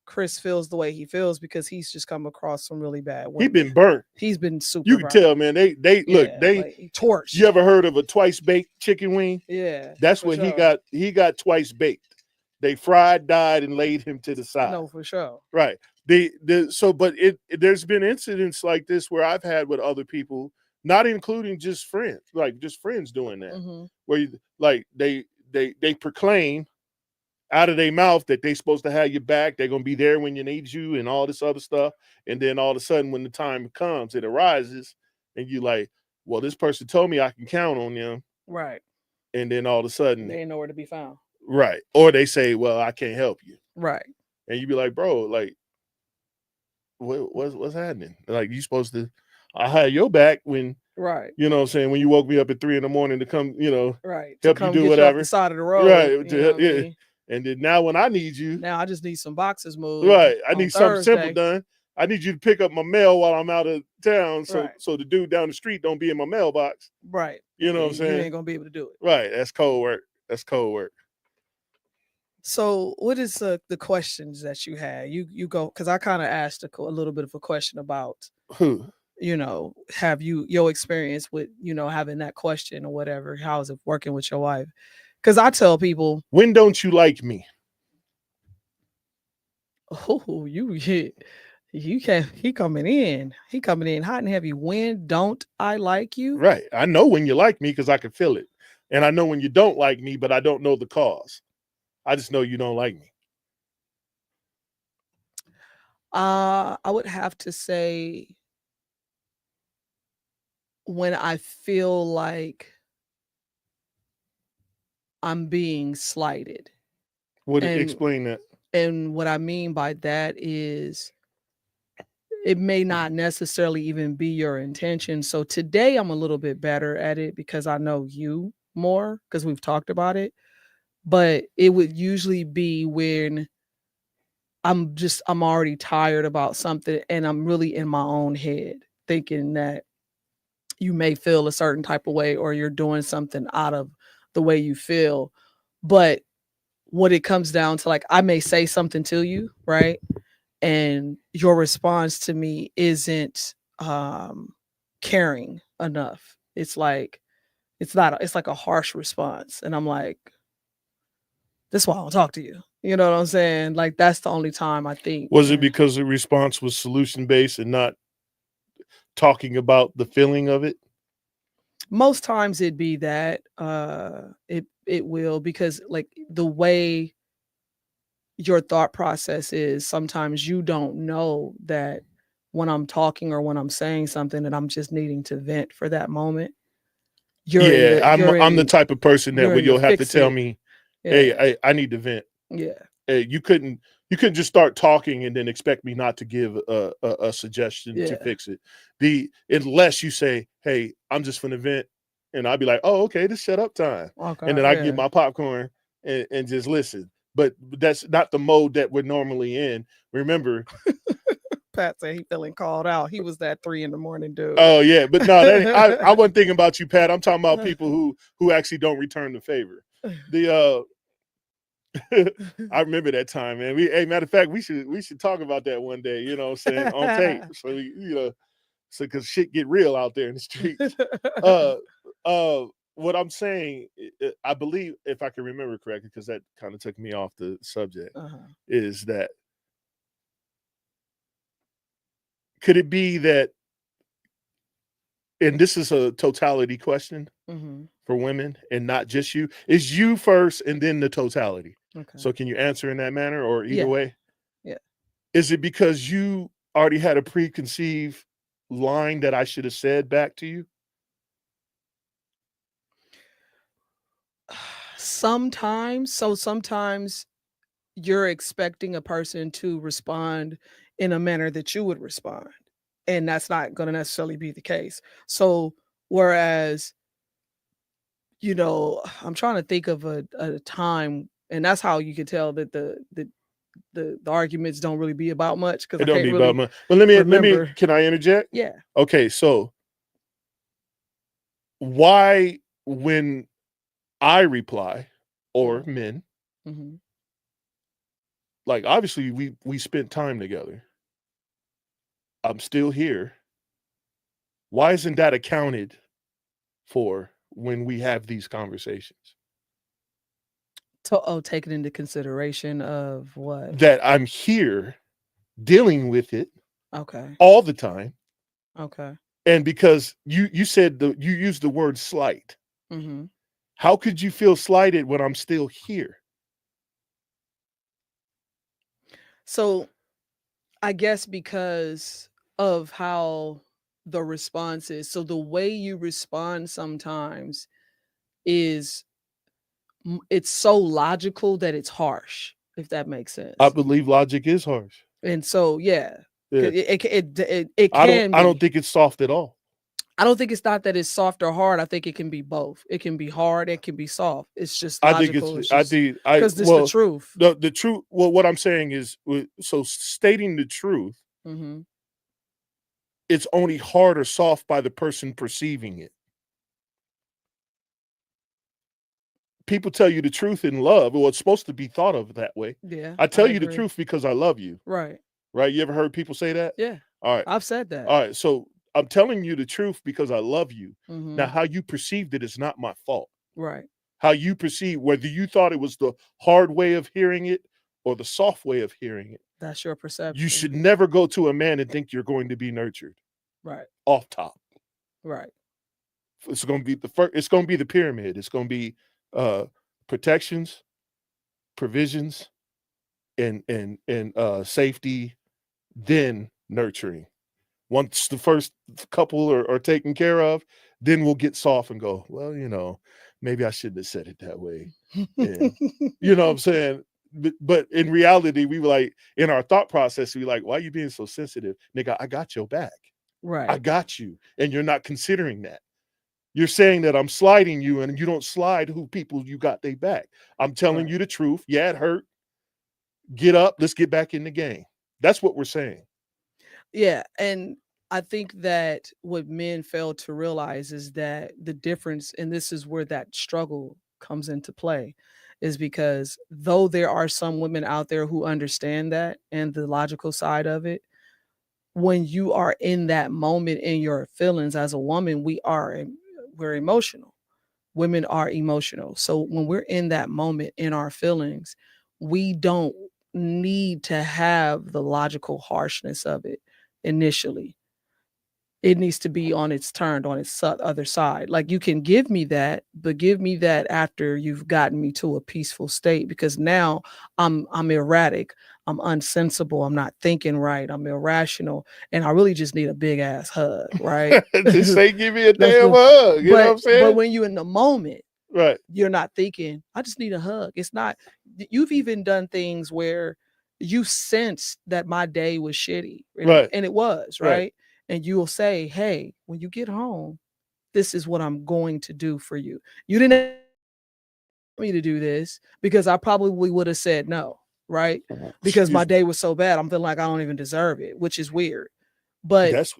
Chris feels the way he feels because he's just come across some really bad women. He been burnt. He's been super. You can tell, man. They look. They like, torched. You ever heard of a twice baked chicken wing? Yeah, that's what he got. He got twice baked. They fried, dyed, and laid him to the side. No, for sure. Right. But there's been incidents like this where I've had with other people, not including just friends, like just friends doing that, where they proclaim out of their mouth that they're supposed to have your back, they're gonna be there when you need you, and all this other stuff, and then all of a sudden, when the time comes, it arises, and you like, well, this person told me I can count on them, right? And then all of a sudden, they ain't nowhere to be found, right? Or they say, well, I can't help you, right? And you be like, bro, like, what's happening? Like, you supposed to, I had your back when, right? You know what I'm saying? When you woke me up at 3 a.m. to come, right, help you do whatever, you off the side of the road, right? And then now when I need you, now I just need some boxes moved, right? I need something simple done. I need you to pick up my mail while I'm out of town, so the dude down the street don't be in my mailbox, right? You know what I'm saying? You ain't gonna be able to do it, right? That's cold work. That's cold work. So, what is the questions that you had? You go, because I kind of asked a little bit of a question about who, have your experience with having that question or whatever. How is it working with your wife? Because I tell people, when don't you like me? Oh, you can't. He coming in hot and heavy. When don't I like you? Right. I know when you like me because I can feel it, and I know when you don't like me, but I don't know the cause. I just know you don't like me. I would have to say when I feel like I'm being slighted. Explain that. And what I mean by that is it may not necessarily even be your intention. So today I'm a little bit better at it because I know you more because we've talked about it. But it would usually be when I'm already tired about something and I'm really in my own head thinking that you may feel a certain type of way or you're doing something out of the way you feel. But what it comes down to, like, I may say something to you, right? And your response to me isn't caring enough. It's like it's like a harsh response. And I'm like, this is why I don't talk to you. You know what I'm saying? Like, that's the only time I think. Was it because the response was solution based and not talking about the feeling of it? Most times it'd be that it will, because like the way your thought process is, sometimes you don't know that when I'm talking or when I'm saying something that I'm just needing to vent for that moment. I'm the type of person that you'll have to tell me, hey, I need to vent. Yeah. Hey, you couldn't just start talking and then expect me not to give a suggestion to fix it. Unless you say, hey, I'm just gonna vent, and I'll be like, oh, okay, this shut up time. Okay, and then I get my popcorn and just listen. But that's not the mode that we're normally in. Remember, Pat said he feeling called out. He was that 3 a.m. dude. Oh yeah, but no, I wasn't thinking about you, Pat. I'm talking about people who actually don't return the favor. I remember that time, man. Matter of fact, we should talk about that one day. You know what I'm saying, on tape, so because shit get real out there in the streets. What I'm saying, I believe, if I can remember correctly, because that kind of took me off the subject, is that could it be that, and this is a totality question for women and not just you, is you first and then the totality. Okay. So can you answer in that manner or either way? Yeah. Is it because you already had a preconceived line that I should have said back to you? Sometimes you're expecting a person to respond in a manner that you would respond, and that's not going to necessarily be the case. So whereas, I'm trying to think of a time, and that's how you can tell that the arguments don't really be about much, because it don't be about much. But let me can I interject? Yeah. Okay, so why, when I reply, or men, like obviously we spent time together. I'm still here. Why isn't that accounted for when we have these conversations? Taking into consideration of what? That I'm here dealing with it Okay. all the time. Okay. And because you said you used the word slight. Mm-hmm. How could you feel slighted when I'm still here? So I guess because of how the response is. So the way you respond sometimes is it's so logical that it's harsh, if that makes I sense. believe logic is harsh. And so, yeah, Yeah. it I can don't be. think it's soft at all. I don't think it's not that it's soft or hard. I think it can be both. It can be hard. It can be soft. It's just I think it's logical. It's I just think because it's the truth. the truth. Well, what I'm saying is, so stating the truth, Mm-hmm. it's only hard or soft by the person perceiving it. People tell you the truth in love. Well, it's supposed to be thought of that way. Yeah, I I tell you the agree. truth because I love you. Right. Right? You ever heard people say that? Yeah, All right. I've said that. All right. So I'm telling you the truth because I love you. Mm-hmm. Now, how you perceived it is not my fault. Right. How you perceive, whether you thought it was the hard way of hearing it or the soft way of hearing it. That's your perception. You should never go to a man and think you're going to be nurtured. Right. Off top. Right. It's going to be the first. It's going to be the pyramid. It's going to be protections, provisions, and safety, then nurturing. Once the first couple are taken care of, then we'll get soft and go, well, maybe I shouldn't have said it that way. And you know what I'm saying? But in reality, we were like, in our thought process, we were like, why are you being so sensitive? Nigga, I got your back. Right. I got you. And you're not considering that. You're saying that I'm sliding you and you don't slide who people you got they back. I'm telling you the truth. Yeah, it hurt. Get up. Let's get back in the game. That's what we're saying. Yeah. And I think that what men fail to realize is that the difference, and this is where that struggle comes into play, is because though there are some women out there who understand that and the logical side of it, when you are in that moment in your feelings as a woman, we're emotional. Women are emotional. So when we're in that moment in our feelings, we don't need to have the logical harshness of it initially. It needs to be on its other side. Like, you can give me that, but give me that after you've gotten me to a peaceful state, because now I'm erratic, I'm unsensible, I'm not thinking right, I'm irrational, and I really just need a big ass hug, right? Just say, give me a damn hug. You know what I'm saying? But when you're in the moment, right, you're not thinking, I just need a hug. It's not. You've even done things where you sensed that my day was shitty, and it was, right? And you will say, hey, when you get home, this is what I'm going to do for you. You didn't want me to do this, because I probably would have said no, right? Because my day was so bad, I'm feeling like I don't even deserve it, which is weird. But that's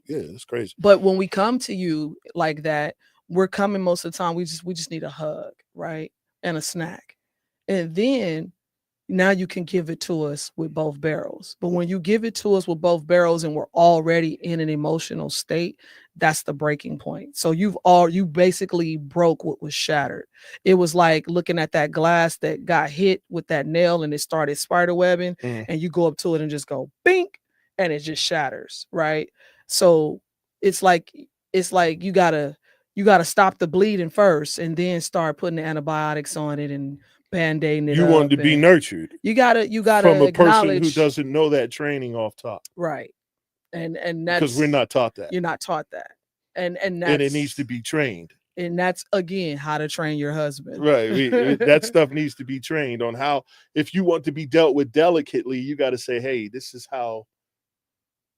crazy. But when we come to you like that, we're coming most of the time, we just need a hug, right? And a snack. And then now you can give it to us with both barrels. But when you give it to us with both barrels and we're already in an emotional state, that's the breaking point. So you basically broke what was shattered. It was like looking at that glass that got hit with that nail and it started spider webbing, and you go up to it and just go bink, and it just shatters, right? So it's like you gotta stop the bleeding first and then start putting the antibiotics on it and band-aiding it. You want to be nurtured. You gotta from a person who doesn't know that training off top. Right. And that's because we're not taught that. You're not taught that. And it needs to be trained. And that's, again, how to train your husband. Right. That stuff needs to be trained on how, if you want to be dealt with delicately, you got to say, hey, this is how,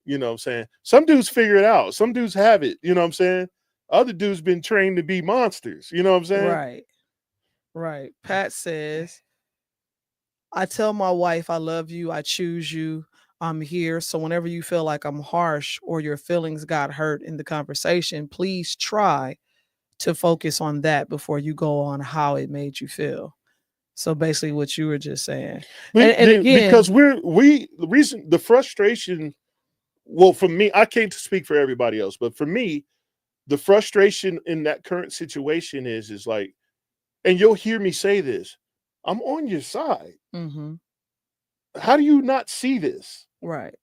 you know what I'm saying? Some dudes figure it out. Some dudes have it. You know what I'm saying? Other dudes been trained to be monsters. You know what I'm saying? Right. Pat says, I tell my wife I love you, I choose you, I'm here. So whenever you feel like I'm harsh or your feelings got hurt in the conversation, please try to focus on that before you go on how it made you feel. So basically what you were just saying. And again, because the frustration, well, for me, I can't speak for everybody else, but for me, the frustration in that current situation is like, and you'll hear me say this, I'm on your side. Mm-hmm. How do you not see this? Right.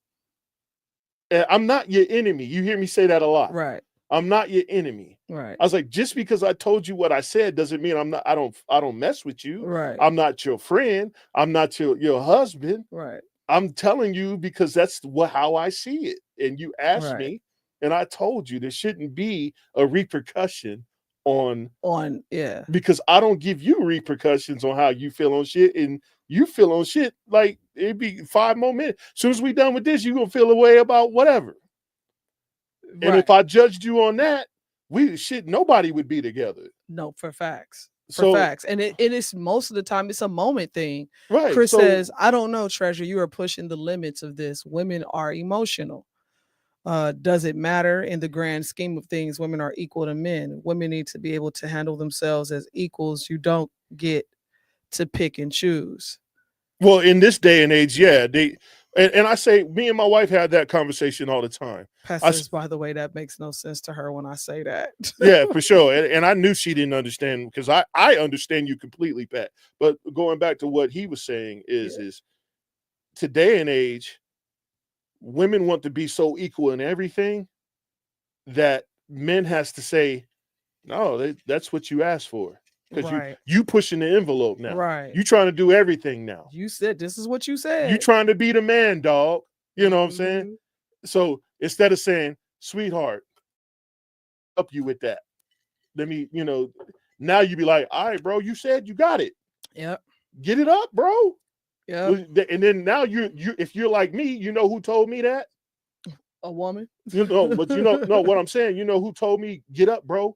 I'm not your enemy. You hear me say that a lot. Right. I'm not your enemy. Right. I was like, just because I told you what I said doesn't mean I don't mess with you. Right. I'm not your friend. I'm not your husband. Right. I'm telling you because that's how I see it. And you asked me, and I told you there shouldn't be a repercussion on yeah. Because I don't give you repercussions on how you feel on shit, and you feel on shit like it'd be 5 more minutes. As soon as we done with this, you're gonna feel a way about whatever. Right. And if I judged you on that, nobody would be together. No, for facts. Facts. And it is most of the time it's a moment thing. Right. Chris says, I don't know, Treasure. You are pushing the limits of this. Women are emotional. Does it matter in the grand scheme of things? Women are equal to men. Women need to be able to handle themselves as equals. You don't get to pick and choose. Well, in this day and age, yeah, and I say, me and my wife had that conversation all the time. Says, by the way, that makes no sense to her when I say that. Yeah, for sure. And I knew she didn't understand, because I understand you completely, Pat. But going back to what he was saying is today and age, women want to be so equal in everything that men has to say, no, that's what you asked for. Because you pushing the envelope now. Right. You trying to do everything now. You said this is what you said. You trying to be the man, dog. You know what I'm saying? So instead of saying, sweetheart, help you with that. Let me, now you be like, all right, bro, you said you got it. Yep. Get it up, bro. Yeah. And then now you if you're like me, you know who told me that? A woman. But no, what I'm saying, you know who told me, get up, bro?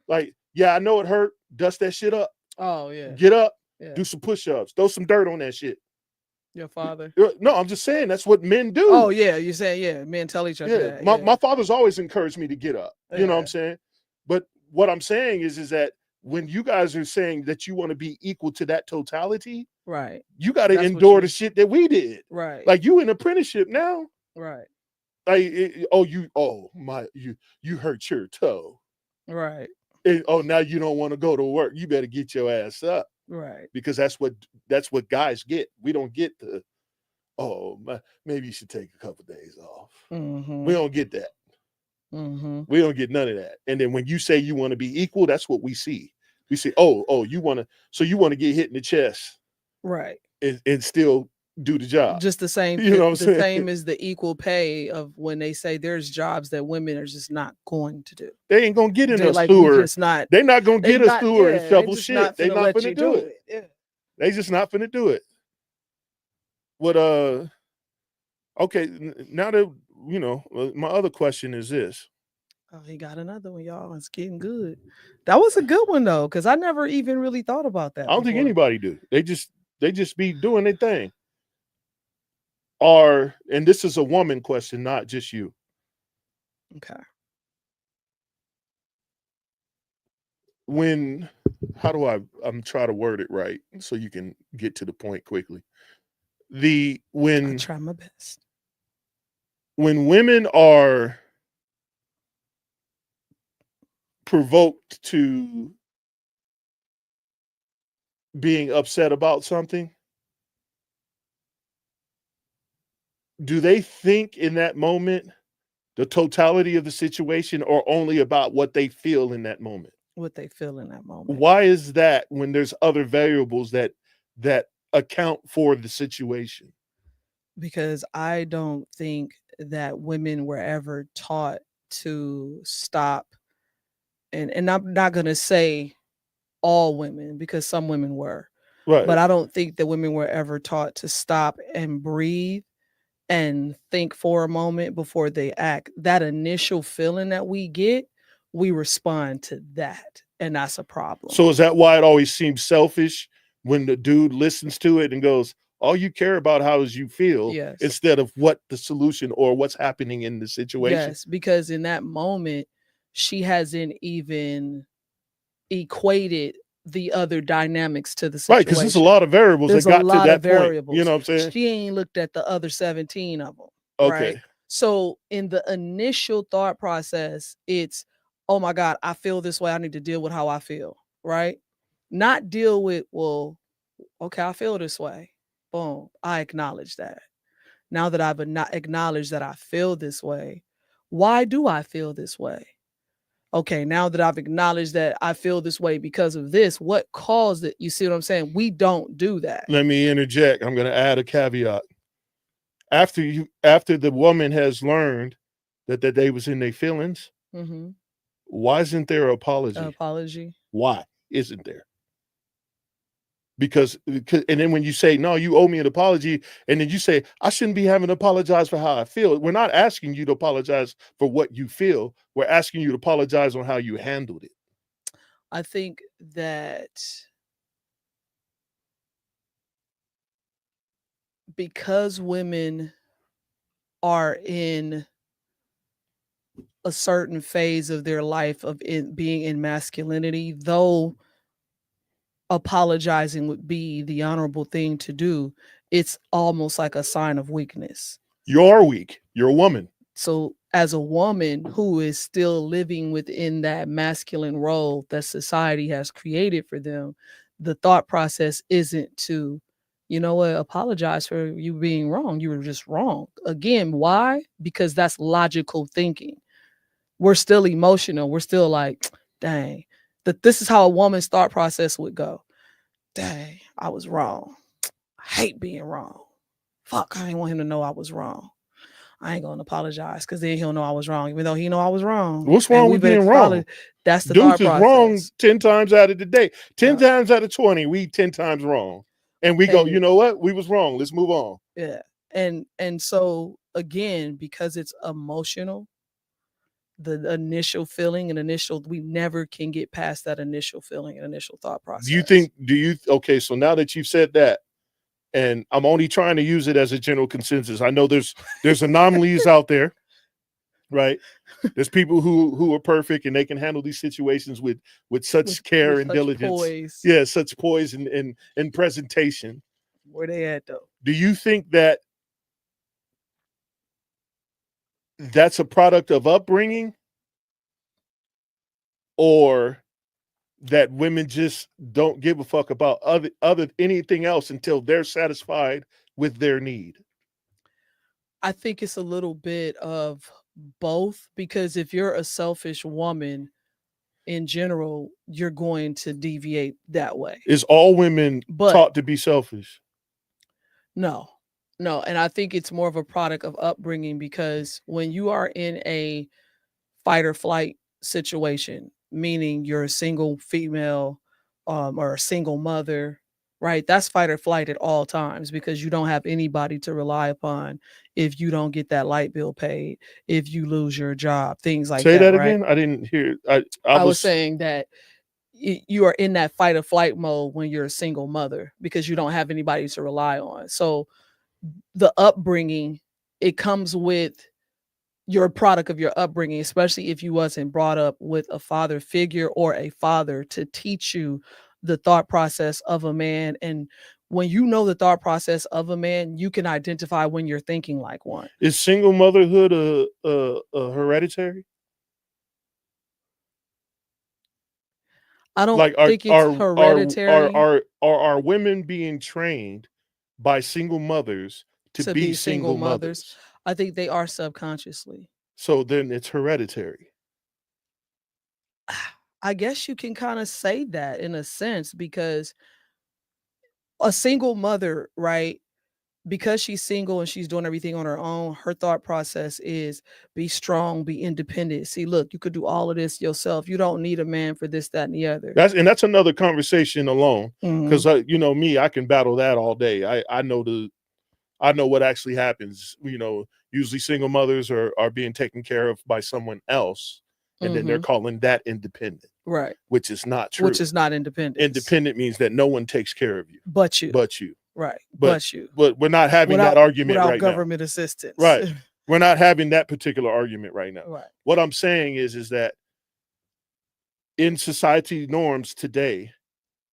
Like, yeah, I know it hurt. Dust that shit up. Oh, yeah. Get up. Yeah. Do some push-ups. Throw some dirt on that shit. Your father? No, I'm just saying that's what men do. Oh, yeah. You saying, yeah, men tell each other that. My father's always encouraged me to get up. You know what I'm saying? But what I'm saying is that when you guys are saying that you want to be equal to that totality, right? You got to endure the shit that we did. Right. Like, you in apprenticeship now. Right. Like, you hurt your toe. Right. And, now you don't want to go to work. You better get your ass up. Right. Because that's what guys get. We don't get the, maybe you should take a couple of days off. Mm-hmm. We don't get that. Mm-hmm. We don't get none of that. And then when you say you want to be equal, that's what we see. We say, you want to get hit in the chest. Right. And still do the job. Just the same. You know what I'm saying? The same as the equal pay of when they say there's jobs that women are just not going to do. They ain't gonna get in a sewer. They're not gonna get a sewer and shovel shit. They're not gonna do it. Yeah. They just not gonna do it. What okay, now that my other question is this. Oh, he got another one, y'all. It's getting good. That was a good one though, because I never even really thought about that. I don't think anybody do. They just be doing their thing. And this is a woman question, not just you. Okay. I'm trying to word it right so you can get to the point quickly. I try my best. When women are provoked to being upset about something, do they think in that moment the totality of the situation, or only about what they feel in that moment? What they feel in that moment. Why is that when there's other variables that account for the situation? Because I don't think that women were ever taught to stop. And I'm not going to say all women, because some women were. Right. But I don't think that women were ever taught to stop and breathe and think for a moment before they act. That initial feeling that we get, we respond to that. And that's a problem. So is that why it always seems selfish when the dude listens to it and goes, all you care about how you feel, instead of what the solution or what's happening in the situation? Yes, because in that moment, she hasn't even equated the other dynamics to the situation. Right, because there's a lot of variables that got to that point. You know what I'm saying? She ain't looked at the other 17 of them. Okay. Right? So in the initial thought process, it's, oh my God, I feel this way. I need to deal with how I feel. Right? Not deal with, well, okay, I feel this way. Boom. I acknowledge that. Now that I've acknowledged that I feel this way, why do I feel this way? Okay, now that I've acknowledged that I feel this way because of this, what caused it? You see what I'm saying? We don't do that. Let me interject. I'm going to add a caveat. After the woman has learned that they was in their feelings, why isn't there an apology? Apology. Why isn't there? Because and then when you say, no, you owe me an apology, and then you say, I shouldn't be having to apologize for how I feel. We're not asking you to apologize for what you feel. We're asking you to apologize on how you handled it. I think that because women are in a certain phase of their life of being in masculinity, though apologizing would be the honorable thing to do, it's almost like a sign of weakness. You're weak. You're a woman. So as a woman who is still living within that masculine role that society has created for them, the thought process isn't to, you know what, apologize for you being wrong. You were just wrong. Again, why? Because that's logical thinking. We're still emotional. We're still like, dang, this is how a woman's thought process would go. Dang, I was wrong. I hate being wrong. Fuck, I didn't want him to know I was wrong. I ain't gonna apologize because then he'll know I was wrong, even though he know I was wrong. What's wrong with being wrong? That's the Dudes thought process. Is wrong 10 times out of the day. 10 times out of 20, we 10 times wrong. And we go, you know what? We was wrong. Let's move on. Yeah. And so again, because it's emotional, the initial feeling and we never can get past that initial feeling and initial thought process. Okay, so now that you've said that, and I'm only trying to use it as a general consensus. I know there's anomalies out there, right? There's people who are perfect and they can handle these situations with such care and diligence. Poise. Yeah, such poise and presentation. Where they at though? Do you think that that's a product of upbringing, or that women just don't give a fuck about other anything else until they're satisfied with their need? I think it's a little bit of both, because if you're a selfish woman in general, you're going to deviate that way. Is all women taught to be selfish? No. And I think it's more of a product of upbringing, because when you are in a fight or flight situation, meaning you're a single female or a single mother, right? That's fight or flight at all times, because you don't have anybody to rely upon if you don't get that light bill paid, if you lose your job, things like that. Say that right? again? I didn't hear. I was saying that you are in that fight or flight mode when you're a single mother, because you don't have anybody to rely on. So the upbringing, it comes with your product of your upbringing, especially if you wasn't brought up with a father figure or a father to teach you the thought process of a man. And when you know the thought process of a man, you can identify when you're thinking like one. Is single motherhood a hereditary? I don't think it's hereditary. Are women being trained by single mothers to be single mothers? I think they are subconsciously. So then it's hereditary. I guess you can kind of say that in a sense, because a single mother, right? Because she's single and she's doing everything on her own, her thought process is be strong, be independent. See, look, you could do all of this yourself. You don't need a man for this, that, and the other. That's another conversation alone. Because you know me, I can battle that all day. I know what actually happens. You know, usually single mothers are being taken care of by someone else, and then they're calling that independent. Right. Which is not true. Which is not independent. Independent means that no one takes care of you. But you. Right. But we're not having that argument right now. Without government assistance. Right. We're not having that particular argument right now. Right. What I'm saying is that in society norms today,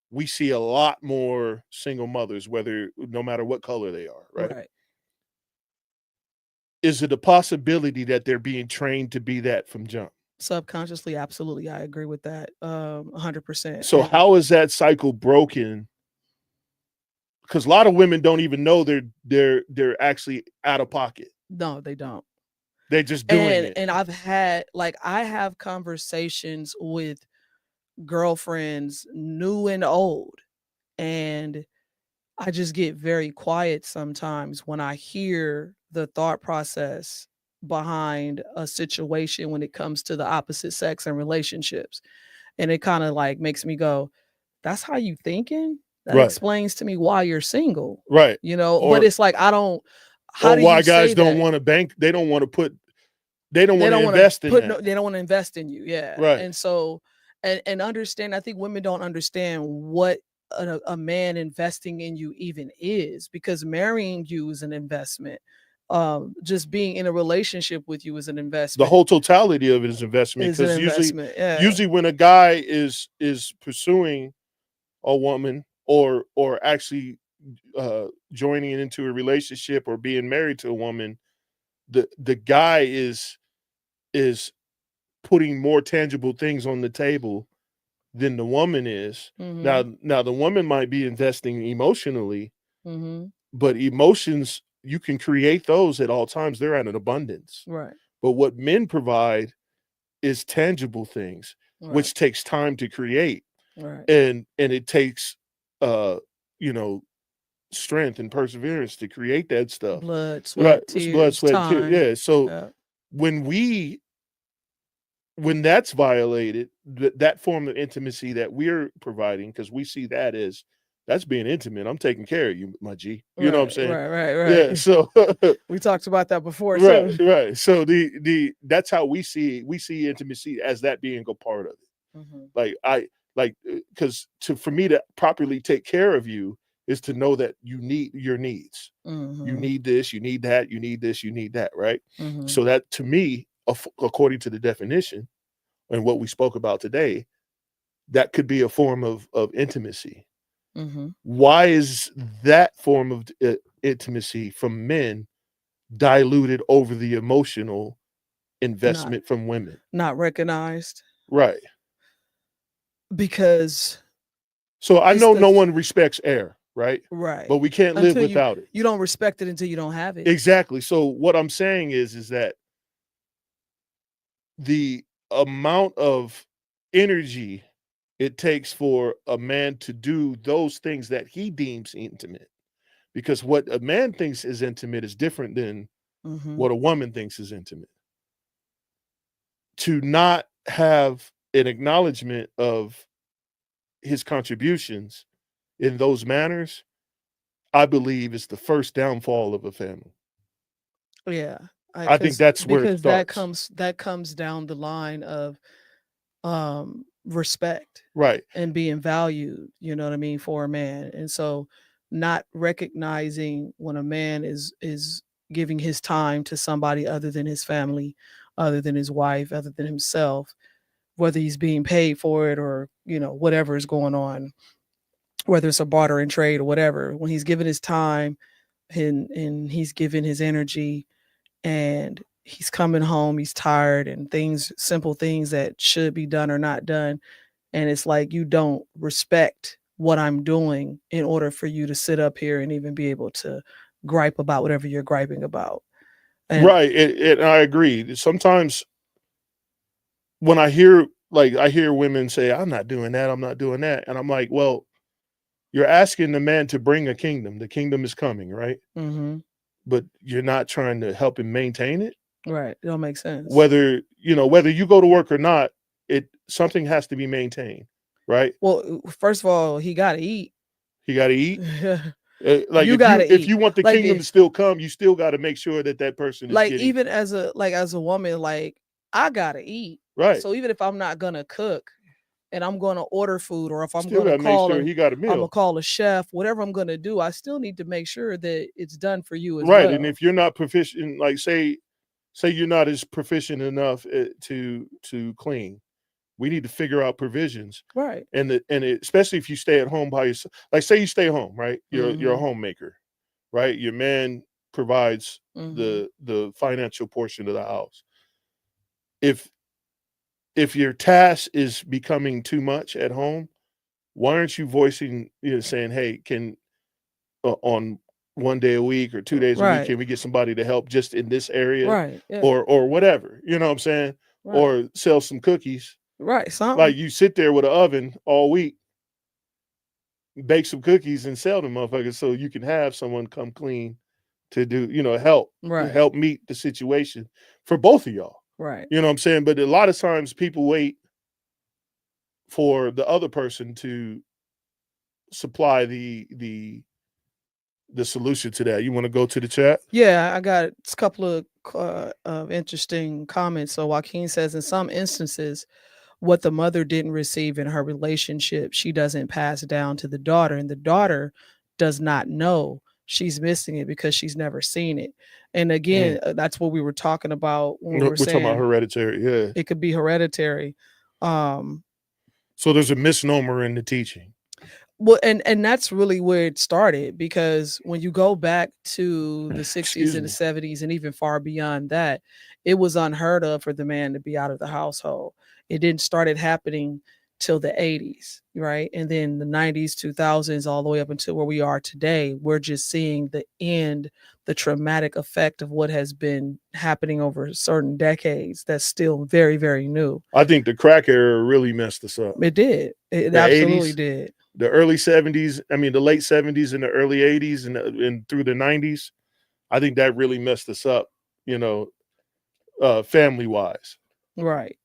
we see a lot more single mothers, no matter what color they are, right? Right. Is it a possibility that they're being trained to be that from jump? Subconsciously, absolutely. I agree with that. 100%. So how is that cycle broken? Because a lot of women don't even know they're actually out of pocket. No, they don't. They're just doing it. And I have conversations with girlfriends, new and old, and I just get very quiet sometimes when I hear the thought process behind a situation when it comes to the opposite sex and relationships. And it kind of like makes me go, that's how you thinking? That Right. explains to me why you're single. Right. But it's like how do why you guys say don't that? want to bank, they don't want to invest in that. They don't want to invest in you. Yeah. Right. And so and understand, I think women don't understand what a man investing in you even is, because marrying you is an investment. Just being in a relationship with you is an investment. The whole totality of it is investment, Is an because investment. usually when a guy is pursuing a woman or actually joining into a relationship or being married to a woman, the guy is putting more tangible things on the table than the woman is. Now the woman might be investing emotionally, but emotions, you can create those at all times. They're at an abundance. Right. But what men provide is tangible things, which takes time to create. Right. And it takes you know, strength and perseverance to create that stuff. Blood, sweat, tears, blood, sweat, time. tears. Yeah. So when that's violated, that form of intimacy that we're providing, because we see that as that's being intimate. I'm taking care of you, my G. You know what I'm saying? Right. Yeah. So we talked about that before. Right. Too. Right. So that's how we see intimacy as that being a part of it. Because for me to properly take care of you is to know that you need your needs. You need this, you need that, you need this, you need that, right? So that, to me, according to the definition and what we spoke about today, that could be a form of intimacy. Why is that form of intimacy from men diluted over the emotional investment from women? Not recognized. Right. Because so I know no one respects air, right? Right. But we can't live without it. You don't respect it until you don't have it. Exactly. So what I'm saying is that the amount of energy it takes for a man to do those things that he deems intimate, because what a man thinks is intimate is different than what a woman thinks is intimate. To not have an acknowledgement of his contributions in those manners, I believe, is the first downfall of a family. Yeah. I think that's where it starts. That comes down the line of respect, right, and being valued, you know what I mean, for a man. And so not recognizing when a man is giving his time to somebody other than his family, other than his wife, other than himself, whether he's being paid for it or, whatever is going on, whether it's a barter and trade or whatever, when he's giving his time and he's giving his energy, and he's coming home, he's tired, and simple things that should be done are not done. And it's like, you don't respect what I'm doing in order for you to sit up here and even be able to gripe about whatever you're griping about. Right. And I agree. Sometimes when I hear women say, I'm not doing that, I'm not doing that. And I'm like, well, you're asking the man to bring a kingdom. The kingdom is coming, right? But you're not trying to help him maintain it. Right. It don't make sense. Whether you go to work or not, something has to be maintained, right? Well, first of all, he got to eat. He got to eat. If you want the kingdom to still come, you still got to make sure that person is getting. Even as a woman, I got to eat. Right. So even if I'm not going to cook and I'm going to order food, or if I'm going to call he got a meal. I'm going to call a chef, whatever I'm going to do, I still need to make sure that it's done for you as well. Right. And if you're not proficient, say you're not as proficient enough to clean, We need to figure out provisions. Right. Especially if you stay at home by yourself. Like say you stay home, right? You're a homemaker, right? Your man provides the financial portion of the house. If your task is becoming too much at home, why aren't you voicing, saying, hey, can on 1 day a week or 2 days a week, can we get somebody to help just in this area? Right. Yeah. Or whatever, you know what I'm saying? Right. Or sell some cookies. Right. Something. Like you sit there with an oven all week, bake some cookies and sell them motherfuckers so you can have someone come clean to do, help meet the situation for both of y'all. Right. You know what I'm saying? But a lot of times people wait for the other person to supply the solution to that. You want to go to the chat? Yeah, I got a couple of interesting comments. So Joaquin says, in some instances, what the mother didn't receive in her relationship, she doesn't pass down to the daughter, and the daughter does not know she's missing it because she's never seen it. And again, that's what we were talking about when we're saying, talking about hereditary. Yeah, it could be hereditary. So there's a misnomer in the teaching. Well, and that's really where it started, because when you go back to the 60s and the 70s and even far beyond that, it was unheard of for the man to be out of the household. It didn't started happening till the 80s, right? And then the 90s, 2000s, all the way up until where we are today, we're just seeing the traumatic effect of what has been happening over certain decades that's still very, very new. I think the crack era really messed us up. It did. It absolutely 80s, did. The early 70s, the late 70s and the early 80s and through the 90s, I think that really messed us up, family-wise. Right.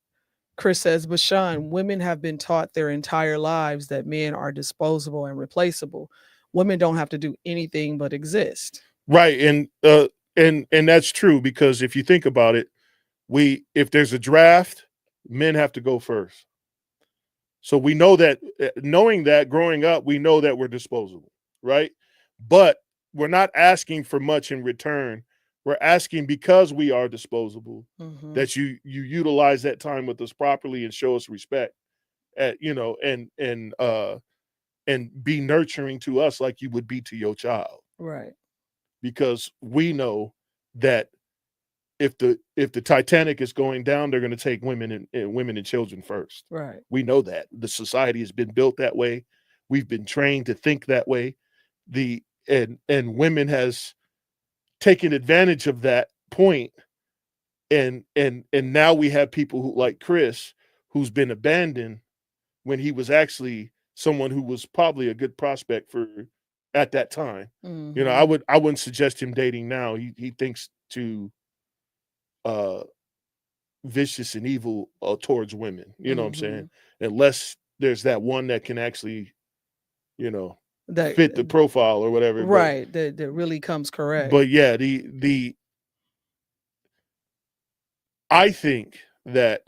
Chris says, but Sean, women have been taught their entire lives that men are disposable and replaceable. Women don't have to do anything but exist. Right. And that's true, because if you think about it, if there's a draft, men have to go first. So we know that, knowing that growing up, we know that we're disposable, right? But we're not asking for much in return. We're asking, because we are disposable, that you utilize that time with us properly and show us respect, and be nurturing to us like you would be to your child. Right. Because we know that if the Titanic is going down, they're going to take women and children first. Right. We know that the society has been built that way. We've been trained to think that way. And women has taken advantage of that point. And now we have people who, like Chris, who's been abandoned when he was actually someone who was probably a good prospect for at that time. I wouldn't suggest him dating now. He thinks too vicious and evil towards women, you know what I'm saying? Unless there's that one that can actually, that fit the profile or whatever. Right. That really comes correct. But yeah, I think that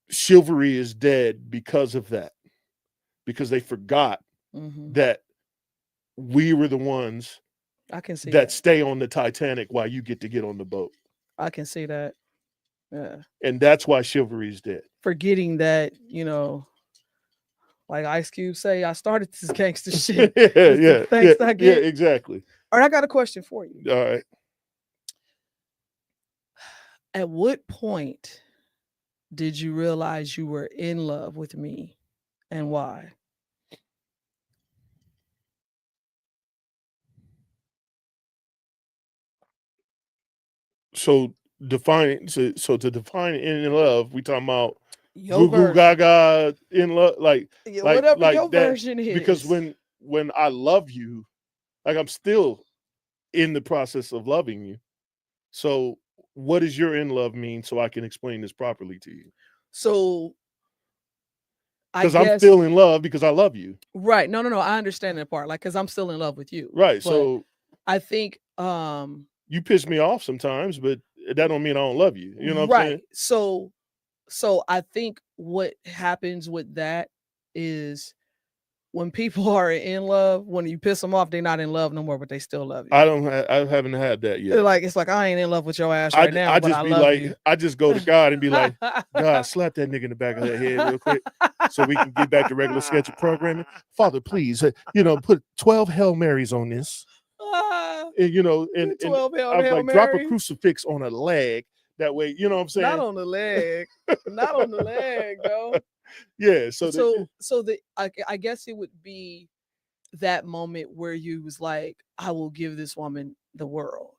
chivalry is dead because of that. Because they forgot that we were the ones I can see that stay on the Titanic while you get to get on the boat. I can see that. Yeah. And that's why chivalry is dead. Forgetting that, like Ice Cube say, I started this gangster shit. Yeah, exactly. All right, I got a question for you. All right. At what point did you realize you were in love with me, and why? So to define in love, we talking about goo goo gaga in love, like whatever your version is. Because when I love you, like, I'm still in the process of loving you. So what does your in love mean, so I can explain this properly to you? So because I'm still in love because I love you. Right. No. I understand that part. Like, because I'm still in love with you. Right. So I think you piss me off sometimes, but that don't mean I don't love you. You know what I'm saying? So I think what happens with that is when people are in love, when you piss them off, they're not in love no more, but they still love you. I haven't had that yet. It's like I ain't in love with your ass right now, but I love you. I just go to God and be like, God, slap that nigga in the back of the head real quick, so we can get back to regular schedule programming. Father, please, put 12 Hail Marys on this. And 12 I was like, Marys. drop a crucifix on a leg. That way, you know what I'm saying? Not on the leg. Not on the leg, though. Yeah. I guess it would be that moment where you was like, I will give this woman the world.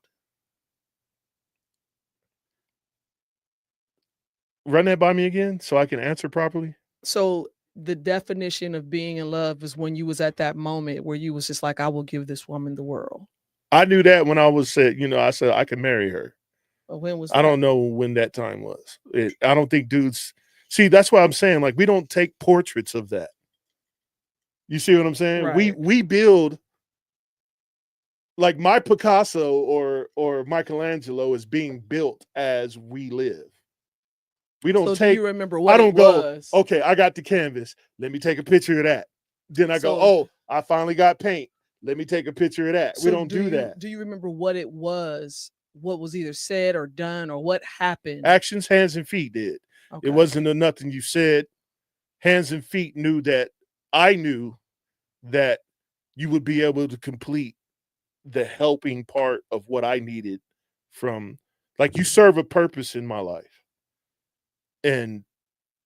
Run that by me again so I can answer properly. So the definition of being in love is when you was at that moment where you was just like, I will give this woman the world. I knew that when I was said, I said I can marry her. Well, when was that? I don't know when that time was. I don't think dudes see. That's why I'm saying, like, we don't take portraits of that. You see what I'm saying? Right. We build, like, my Picasso or Michelangelo is being built as we live. We don't take. Do you remember what I don't was? Go, okay, I got the canvas. Let me take a picture of that. Then I go, oh, I finally got paint. Let me take a picture of that. We don't do that. Do you remember what it was? What was either said or done, or what happened? Actions, hands, and feet did. Okay. It wasn't nothing you said. Hands and feet knew that I knew that you would be able to complete the helping part of what I needed from, like, you serve a purpose in my life. And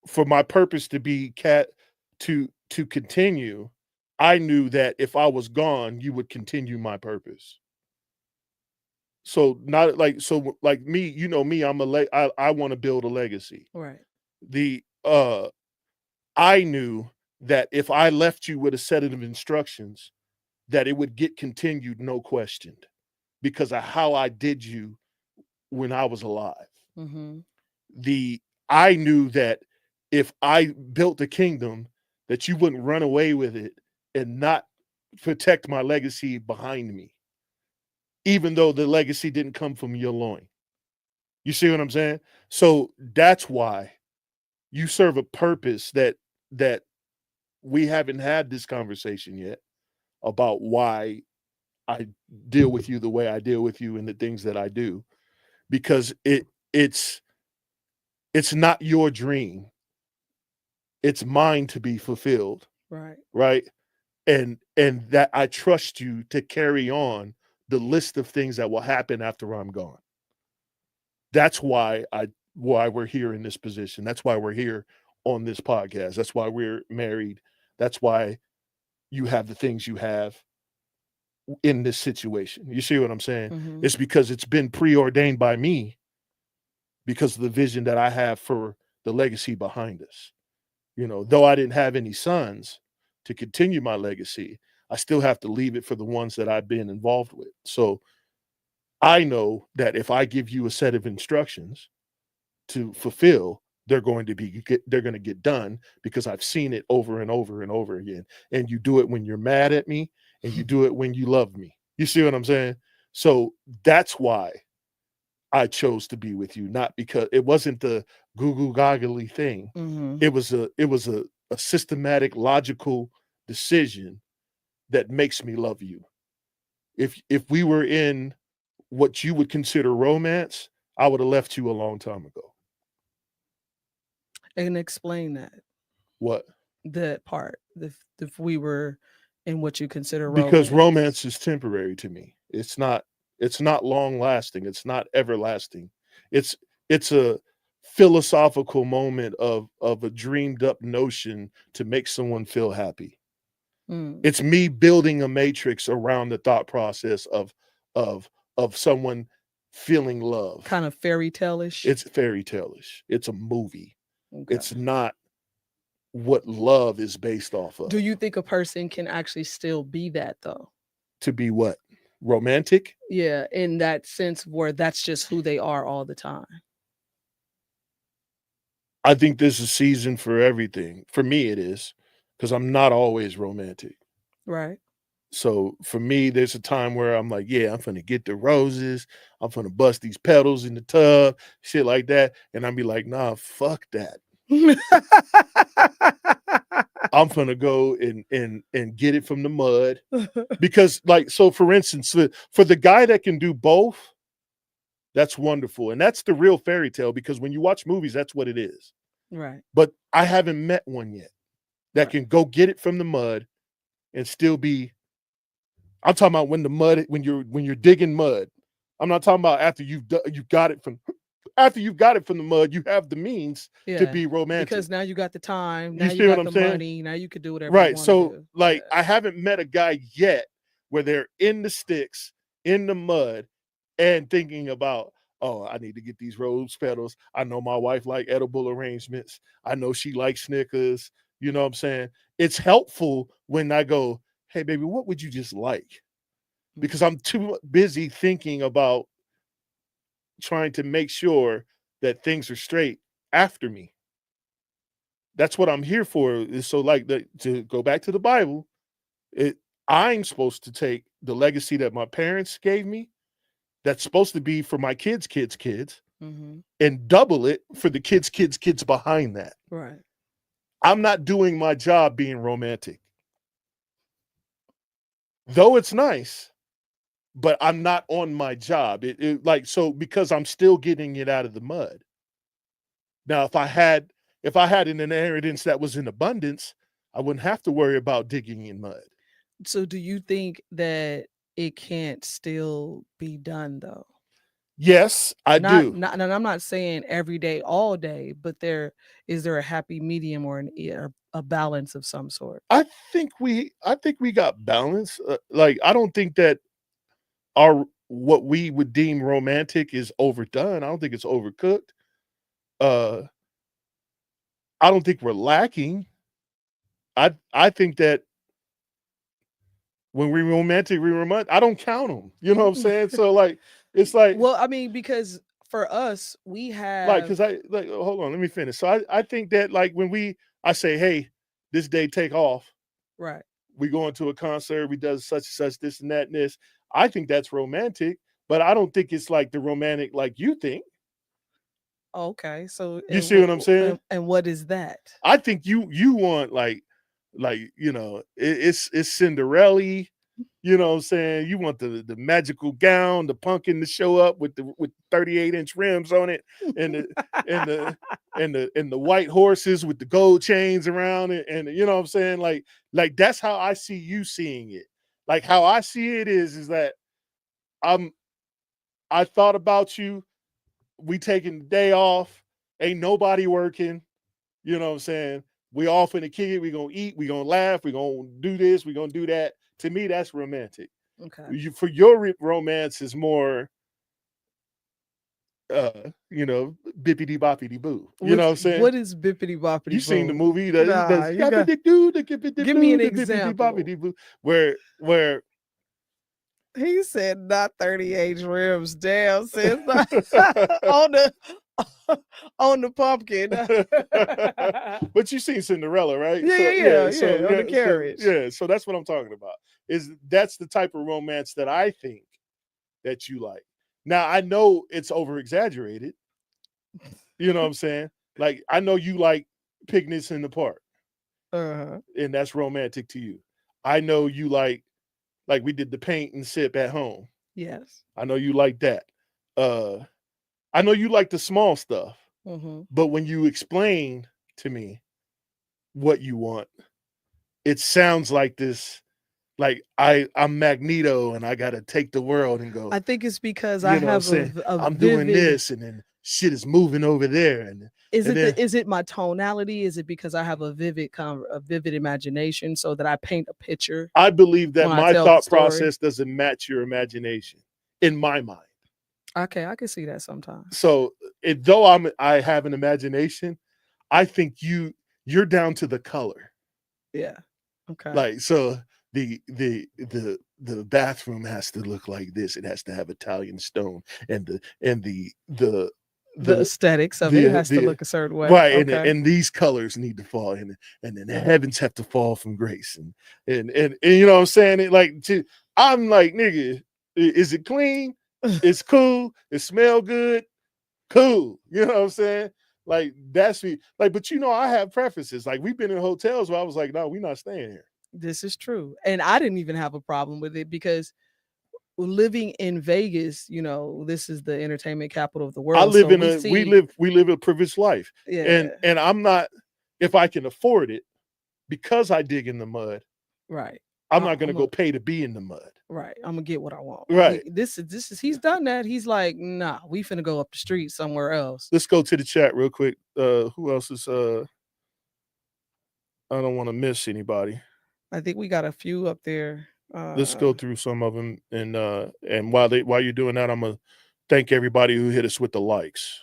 for my purpose to be to continue, I knew that if I was gone, you would continue my purpose. So like me, me, I want to build a legacy. Right. I knew that if I left you with a set of instructions, that it would get continued, no question, because of how I did you when I was alive. Mm-hmm. I knew that if I built the kingdom, that you wouldn't run away with it and not protect my legacy behind me, even though the legacy didn't come from your loin. You see what I'm saying? So that's why you serve a purpose that we haven't had this conversation yet about why I deal with you the way I deal with you and the things that I do, because it's not your dream. It's mine to be fulfilled. Right. Right. And that I trust you to carry on the list of things that will happen after I'm gone. That's why we're here in this position. That's why we're here on this podcast. That's why we're married. That's why you have the things you have in this situation. You see what I'm saying? Mm-hmm. It's because it's been preordained by me because of the vision that I have for the legacy behind us. Though I didn't have any sons to continue my legacy, I still have to leave it for the ones that I've been involved with. So I know that if I give you a set of instructions to fulfill, they're going to get done because I've seen it over and over and over again. And you do it when you're mad at me, and you do it when you love me. You see what I'm saying? So that's why I chose to be with you, not because it wasn't the goo goggly thing. Mm-hmm. It was a systematic, logical decision that makes me love you. If we were in what you would consider romance, I would have left you a long time ago. And explain that. What? That part. If we were in what you consider romance. Because romance is temporary to me. It's not long lasting. It's not everlasting. It's a philosophical moment of a dreamed up notion to make someone feel happy. Mm. It's me building a matrix around the thought process of someone feeling love. Kind of fairy tale-ish. It's fairy tale-ish. It's a movie. Okay. It's not what love is based off of. Do you think a person can actually still be that, though? To be what? Romantic? Yeah, in that sense where that's just who they are all the time. I think there's a season for everything. For me, it is, because I'm not always romantic. Right. So for me, there's a time where I'm like, yeah, I'm finna get the roses. I'm finna bust these petals in the tub, shit like that. And I'll be like, nah, fuck that. I'm gonna go and get it from the mud. Because, like, so for instance, for the guy that can do both, that's wonderful. And that's the real fairy tale, because when you watch movies, that's what it is. Right. But I haven't met one yet that Right. can go get it from the mud and still be. I'm talking about when you're digging mud. I'm not talking about after you've got it from the mud, you have the means to be romantic. Because now you got the time, now You you see what got I'm the saying? money, now you could do whatever you Right. want to So, do. like, I haven't met a guy yet where they're in the sticks, in the mud, and thinking about, oh, I need to get these rose petals. I know my wife like edible arrangements. I know she likes Snickers. You know what I'm saying? It's helpful when I go, hey, baby, what would you just like? Because I'm too busy thinking about trying to make sure that things are straight after me. That's what I'm here for. Is so, like, to go back to the Bible, I'm supposed to take the legacy that my parents gave me, that's supposed to be for my kids' and double it for the kids' behind that. Right. I'm not doing my job being romantic. Though it's nice, but I'm not on my job. So because I'm still getting it out of the mud. Now, if I had an inheritance that was in abundance, I wouldn't have to worry about digging in mud. So do you think that it can't still be done though? Yes, I do. And I'm not saying every day, all day, but is there a happy medium or a balance of some sort? I think we got balance. Like, I don't think that what we would deem romantic is overdone. I don't think it's overcooked. I don't think we're lacking. I think that when we romantic, I don't count them. You know what I'm saying? So, like, it's like, well, I mean, because for us, we have because hold on, let me finish. So I think that, like, when I say, hey, this day take off. Right. We go into a concert, we does such and such, this and that and this. I think that's romantic, but I don't think it's like the romantic like you think. Okay, so You see what I'm saying? And what is that? I think you want like it's Cinderella. You know what I'm saying? You want the magical gown, the pumpkin to show up with 38-inch rims on it, and the white horses with the gold chains around it, and you know what I'm saying? Like that's how I see you seeing it. Like, how I see it is that I thought about you. We taking the day off. Ain't nobody working. You know what I'm saying? We off in the kick it. We gonna eat. We gonna laugh. We gonna do this. We gonna do that. To me, that's romantic. Okay. For your romance is more, bippity boppity boo. You know what I'm saying? What is bippity boppity? You seen the boo? movie Nah, you got, give me an example. Where He said not 38 rims. Damn, sis. on the on the pumpkin. But you seen Cinderella, right? Yeah. On the carriage. So that's what I'm talking about. That's the type of romance that I think that you like. Now, I know it's over exaggerated. You know what I'm saying? Like, I know you like picnics in the park. And that's romantic to you. I know you like we did the paint and sip at home. Yes. I know you like that. I know you like the small stuff. But when you explain to me what you want, it sounds like this, like I'm Magneto and I gotta take the world and go. I think it's because I have I'm doing this and then shit is moving over there. And is it my tonality? Is it because I have a vivid imagination so that I paint a picture? I believe that my thought process doesn't match your imagination in my mind. Okay, I can see that sometimes. So though I have an imagination, I think you're down to the color. Yeah. Okay. Like, so the bathroom has to look like this. It has to have Italian stone, and the aesthetics of it has to look a certain way, right? Okay. And these colors need to fall in, and then the heavens have to fall from grace, and you know what I'm saying? I'm like, nigga, is it clean? It's cool. It smell good. Cool. You know what I'm saying? Like that's me. Like, but I have preferences. Like we've been in hotels where I was like, no, we're not staying here. This is true. And I didn't even have a problem with it because living in Vegas, this is the entertainment capital of the I world. live So in we a we see, live we live a privileged life. yeah, And I'm not, if I can afford it, because I dig in the mud, right. I'm not gonna go pay to be in the mud. Right. I'm gonna get what I want. Right. This is he's done that. He's like, nah, we finna go up the street somewhere else. Let's go to the chat real quick. Who else is I don't want to miss anybody. I think we got a few up there. Let's go through some of them, and while you're doing that, I'm gonna thank everybody who hit us with the likes.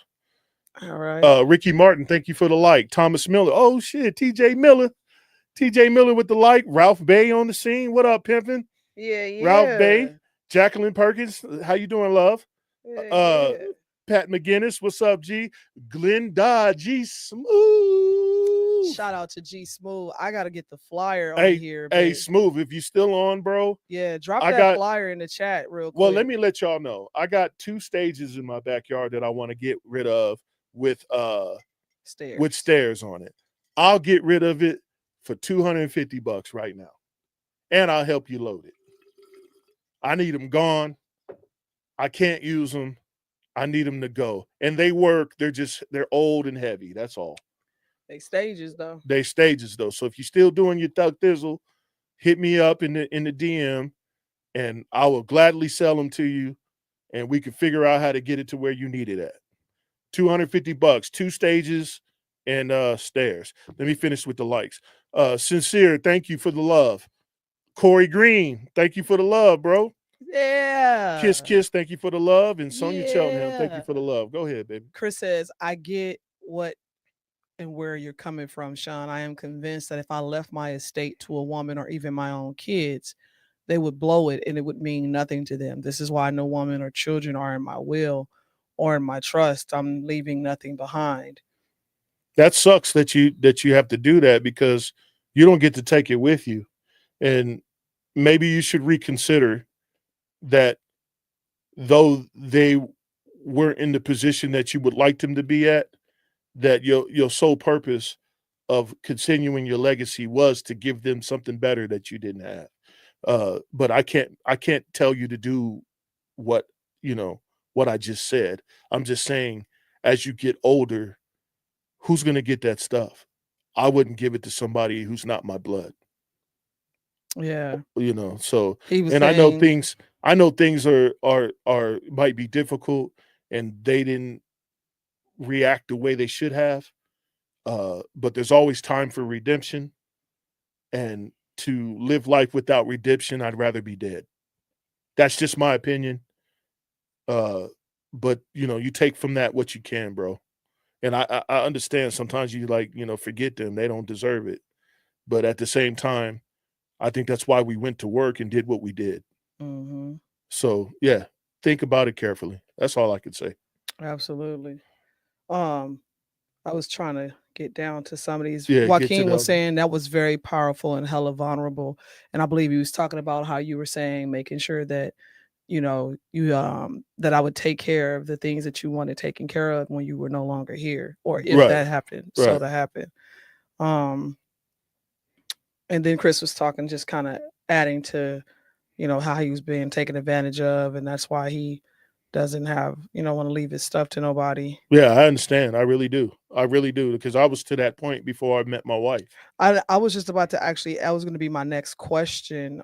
All right. Ricky Martin, thank you for the like. Thomas Miller, oh shit, TJ Miller with the like. Ralph Bay on the scene. What up, pimpin'? Yeah, Ralph Bay, Jacqueline Perkins, how you doing, love? Yeah. Pat McGinnis, what's up, G? Glenn Dodd, G Smooth. Shout out to G Smooth. I gotta get the flyer on here. Hey, Smooth, if you still on, bro. Yeah, drop that flyer in the chat real quick. Well, let me let y'all know. I got 2 stages in my backyard that I want to get rid of with stairs on it. I'll get rid of it for $250 right now. And I'll help you load it. I need them gone. I can't use them. I need them to go. And they work. They're old and heavy. That's all. They stages though. So if you're still doing your thug thizzle, hit me up in the DM and I will gladly sell them to you. And we can figure out how to get it to where you need it at. $250, 2 stages and stairs. Let me finish with the likes. Sincere, thank you for the love. Corey Green, thank you for the love, bro. Yeah. Kiss, thank you for the love. And Sonia Cheltenham, thank you for the love. Go ahead, baby. Chris says, I get what and where you're coming from, Sean. I am convinced that if I left my estate to a woman or even my own kids, they would blow it and it would mean nothing to them. This is why no woman or children are in my will or in my trust. I'm leaving nothing behind. That sucks that you have to do that because you don't get to take it with you. And maybe you should reconsider that, though they weren't in the position that you would like them to be at, that your sole purpose of continuing your legacy was to give them something better that you didn't have. But I can't tell you to do what I just said. I'm just saying, as you get older, who's going to get that stuff? I wouldn't give it to somebody who's not my blood. Yeah. So and I know things are might be difficult and they didn't react the way they should have. But there's always time for redemption, and to live life without redemption, I'd rather be dead. That's just my opinion. But you take from that what you can, bro. And I understand sometimes you forget them. They don't deserve it. But at the same time, I think that's why we went to work and did what we did. Mm-hmm. So yeah, think about it carefully. That's all I could say. Absolutely. I was trying to get down to some of these. Yeah, Joaquin was saying that was very powerful and hella vulnerable. And I believe he was talking about how you were saying, making sure that, you that I would take care of the things that you wanted taken care of when you were no longer here, or if that happened. Right. So that happened. And then Chris was talking, just kind of adding to, how he was being taken advantage of. And that's why he doesn't have, want to leave his stuff to nobody. Yeah, I understand. I really do. Because I was to that point before I met my wife. I was just about to that was going to be my next question.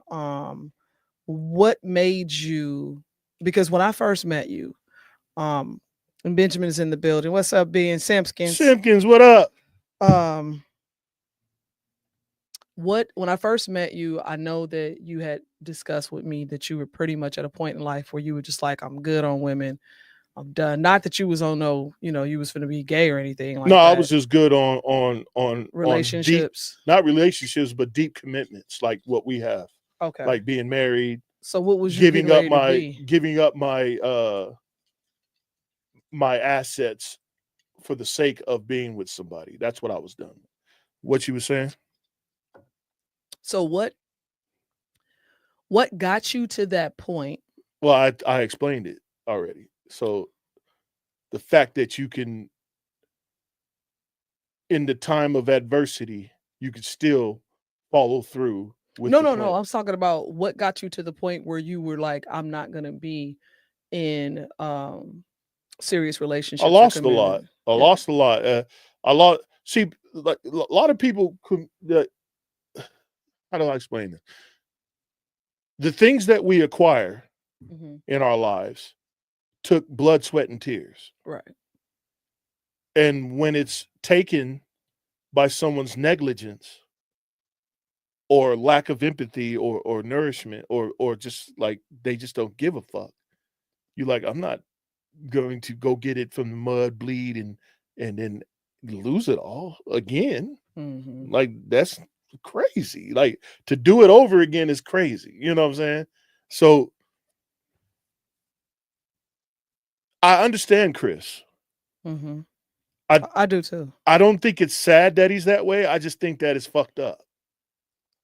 What made you, because when I first met you, and Benjamin's in the building. What's up, Ben? Simpkins, what up? When I first met you, I know that you had discussed with me that you were pretty much at a point in life where you were just like, I'm good on women. I'm done. Not that you was on you was going to be gay or anything like that. No, I was just good on relationships. On not relationships, but deep commitments like what we have. Okay. Like being married. So what was you giving up my my assets for the sake of being with somebody. That's what I was doing. What you were saying? So what got you to that point? Well, I explained it already. So the fact that you can in the time of adversity, you could still follow through with No, the no, no. plan. I'm talking about what got you to the point where you were like, I'm not gonna be in serious I relationships or lost a lot. commitment. I Yeah. lost a lot. A lot. See, like a lot of people. How do I explain this? The things that we acquire Mm-hmm. in our lives took blood, sweat, and tears. Right. And when it's taken by someone's negligence or lack of empathy or nourishment or just like they just don't give a fuck, you're like, I'm not going to go get it from the mud, bleed, and then lose it all again. Mm-hmm. Like that's crazy. Like to do it over again is crazy. You know what I'm saying? So I understand Chris. Mm-hmm. I I do too. I don't think it's sad that he's that way. I just think that it's fucked up.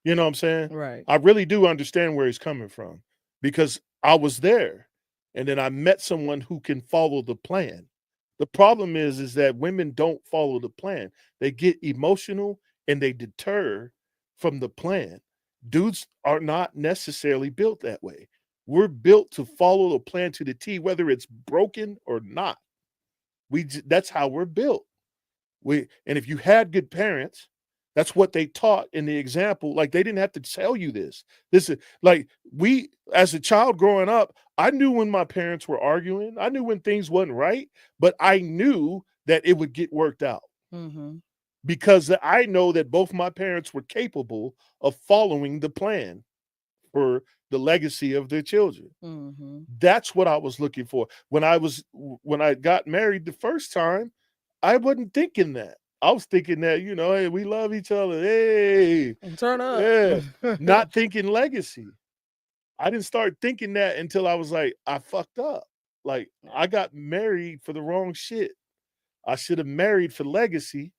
You know what I'm saying? Right. I really do understand where he's coming from because I was there and then I met someone who can follow the plan. The problem is that women don't follow the plan. They get emotional and they deter from the plan. Dudes are not necessarily built that way. We're built to follow the plan to the T, whether it's broken or not. That's how we're built. And if you had good parents, that's what they taught in the example. Like they didn't have to tell you this. This is like we as a child growing up, I knew when my parents were arguing. I knew when things wasn't right, but I knew that it would get worked out. Mm-hmm. Because I know that both my parents were capable of following the plan for the legacy of their children. Mm-hmm. That's what I was looking for. When I got married the first time, I wasn't thinking that. I was thinking that, hey, we love each other. Hey, Turn up. yeah. Not thinking legacy. I didn't start thinking that until I was like, I fucked up. Like, I got married for the wrong shit. I should have married for legacy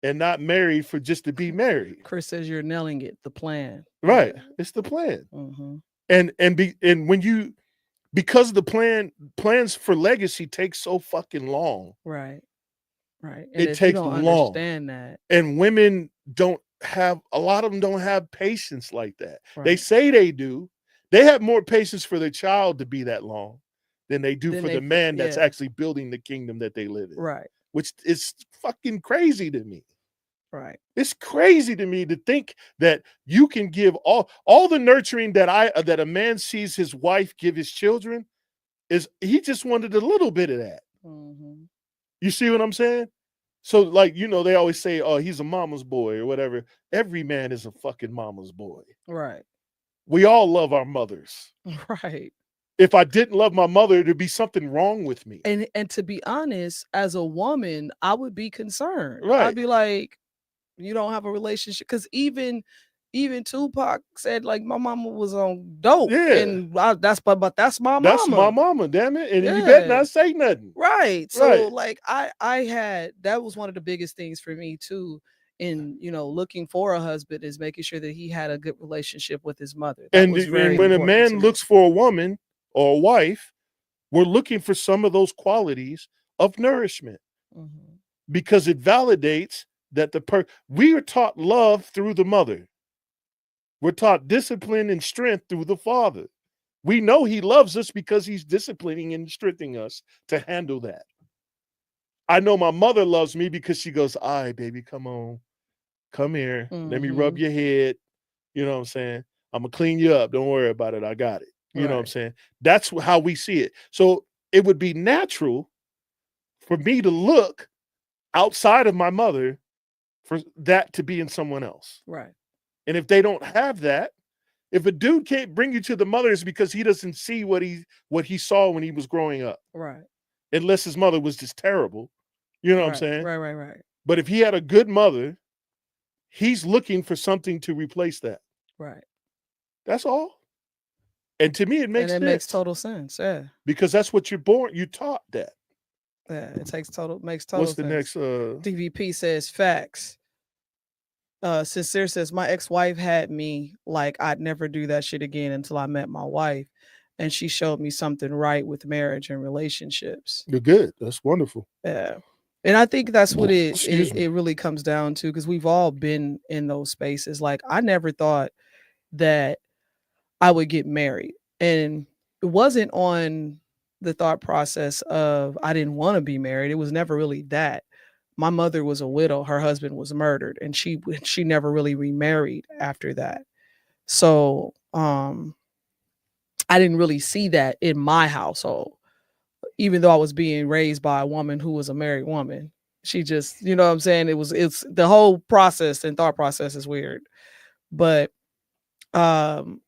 and not married for just to be married. Chris says you're nailing it. The plan. Right. Yeah. It's the plan. Mm-hmm. And when you because the plans for legacy take so fucking long. Right. Right. And It if you takes don't long. understand that, And women don't have a lot of them don't have patience like that. They right. say they do. They have more patience for their child to be that long than they do Then for they the man that's yeah. actually building the kingdom that they live in. Right. Which is fucking crazy to me. Right. It's crazy to me to think that you can give all the nurturing that a man sees his wife give his children is he just wanted a little bit of that. Mm-hmm. You see what I'm saying? So, like, they always say, oh, he's a mama's boy or whatever. Every man is a fucking mama's boy. Right. We all love our mothers. Right. If I didn't love my mother, there'd be something wrong with me. And to be honest, as a woman, I would be concerned. Right. I'd be like, you don't have a relationship. Because even Tupac said, like, my mama was on dope. Yeah. And that's my mama. That's my mama, damn it. And you better not say nothing. Right. So like I had that was one of the biggest things for me too in looking for a husband is making sure that he had a good relationship with his mother. That was very when a man to looks for a woman or a wife, we're looking for some of those qualities of nourishment. Mm-hmm. Because it validates that we are taught love through the mother. We're taught discipline and strength through the father. We know he loves us because he's disciplining and strengthening us to handle that. I know my mother loves me because she goes, all right, baby, come on. Come here. Mm-hmm. Let me rub your head. You know what I'm saying? I'm going to clean you up. Don't worry about it. I got it. You know what I'm saying? That's how we see it. So it would be natural for me to look outside of my mother for that to be in someone else. Right. And if they don't have that, if a dude can't bring you to the mother, it's because he doesn't see what he saw when he was growing up. Right. Unless his mother was just terrible. You know what I'm saying? Right. But if he had a good mother, he's looking for something to replace that. Right. That's all. And to me, it makes sense. Makes total sense. Yeah. Because that's what you're taught that. Yeah, it makes total What's the sense. next DVP says facts. Sincere says my ex-wife had me like I'd never do that shit again until I met my wife. And she showed me something right with marriage and relationships. You're good. That's wonderful. Yeah. And I think that's what Excuse me. it really comes down to, because we've all been in those spaces. Like, I never thought that I would get married. And it wasn't on the thought process of I didn't want to be married. It was never really that. My mother was a widow. Her husband was murdered, and she never really remarried after that. So, I didn't really see that in my household, even though I was being raised by a woman who was a married woman. She just, you know what I'm saying? It's the whole process and thought process is weird. But um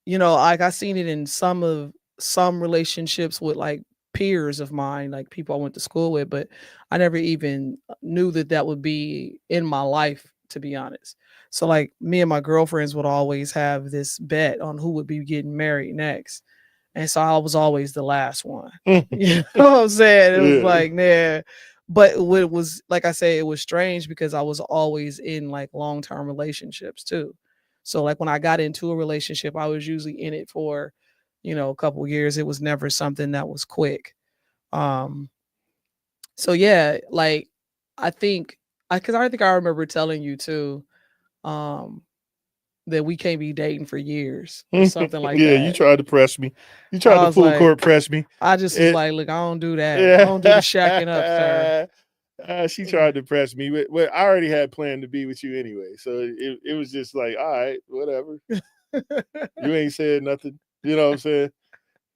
like I seen it in some relationships with like peers of mine, like people I went to school with, but I never even knew that that would be in my life, to be honest. So like me and my girlfriends would always have this bet on who would be getting married next. And so I was always the last one. You know what I'm saying? It was Yeah. like, nah. But what it was, like I say, it was strange because I was always in like long-term relationships too. So like when I got into a relationship, I was usually in it for, a couple years. It was never something that was quick. Um, so yeah, like I think I remember telling you too, um, that we can't be dating for years or something like Yeah, you that. tried to press me. You tried I to was full like, court press me. I just was It, like, look, I don't do that. I yeah. don't do the shacking up, sir. She tried to press me, but I already had planned to be with you anyway. So it was just like, all right, whatever. You ain't said nothing. You know what I'm saying?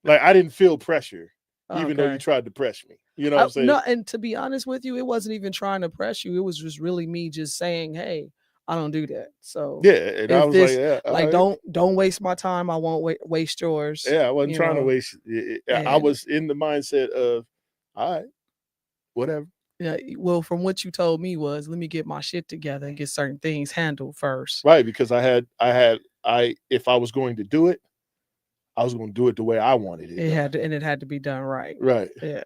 Like, I didn't feel pressure, even though you Okay. tried to press me. You know what I'm saying? No, and to be honest with you, it wasn't even trying to press you. It was just really me just saying, hey, I don't do that. So Yeah, and I if was like, this, yeah, all like, right. don't waste my time. I won't waste yours. Yeah, I wasn't trying to waste. I And was in the mindset of, all right, whatever. yeah, well, from what you told me was, let me get my shit together and get certain things handled first. Right, because if I was going to do it, I was going to do it the way I wanted it done. It had to be done right. Right. Yeah.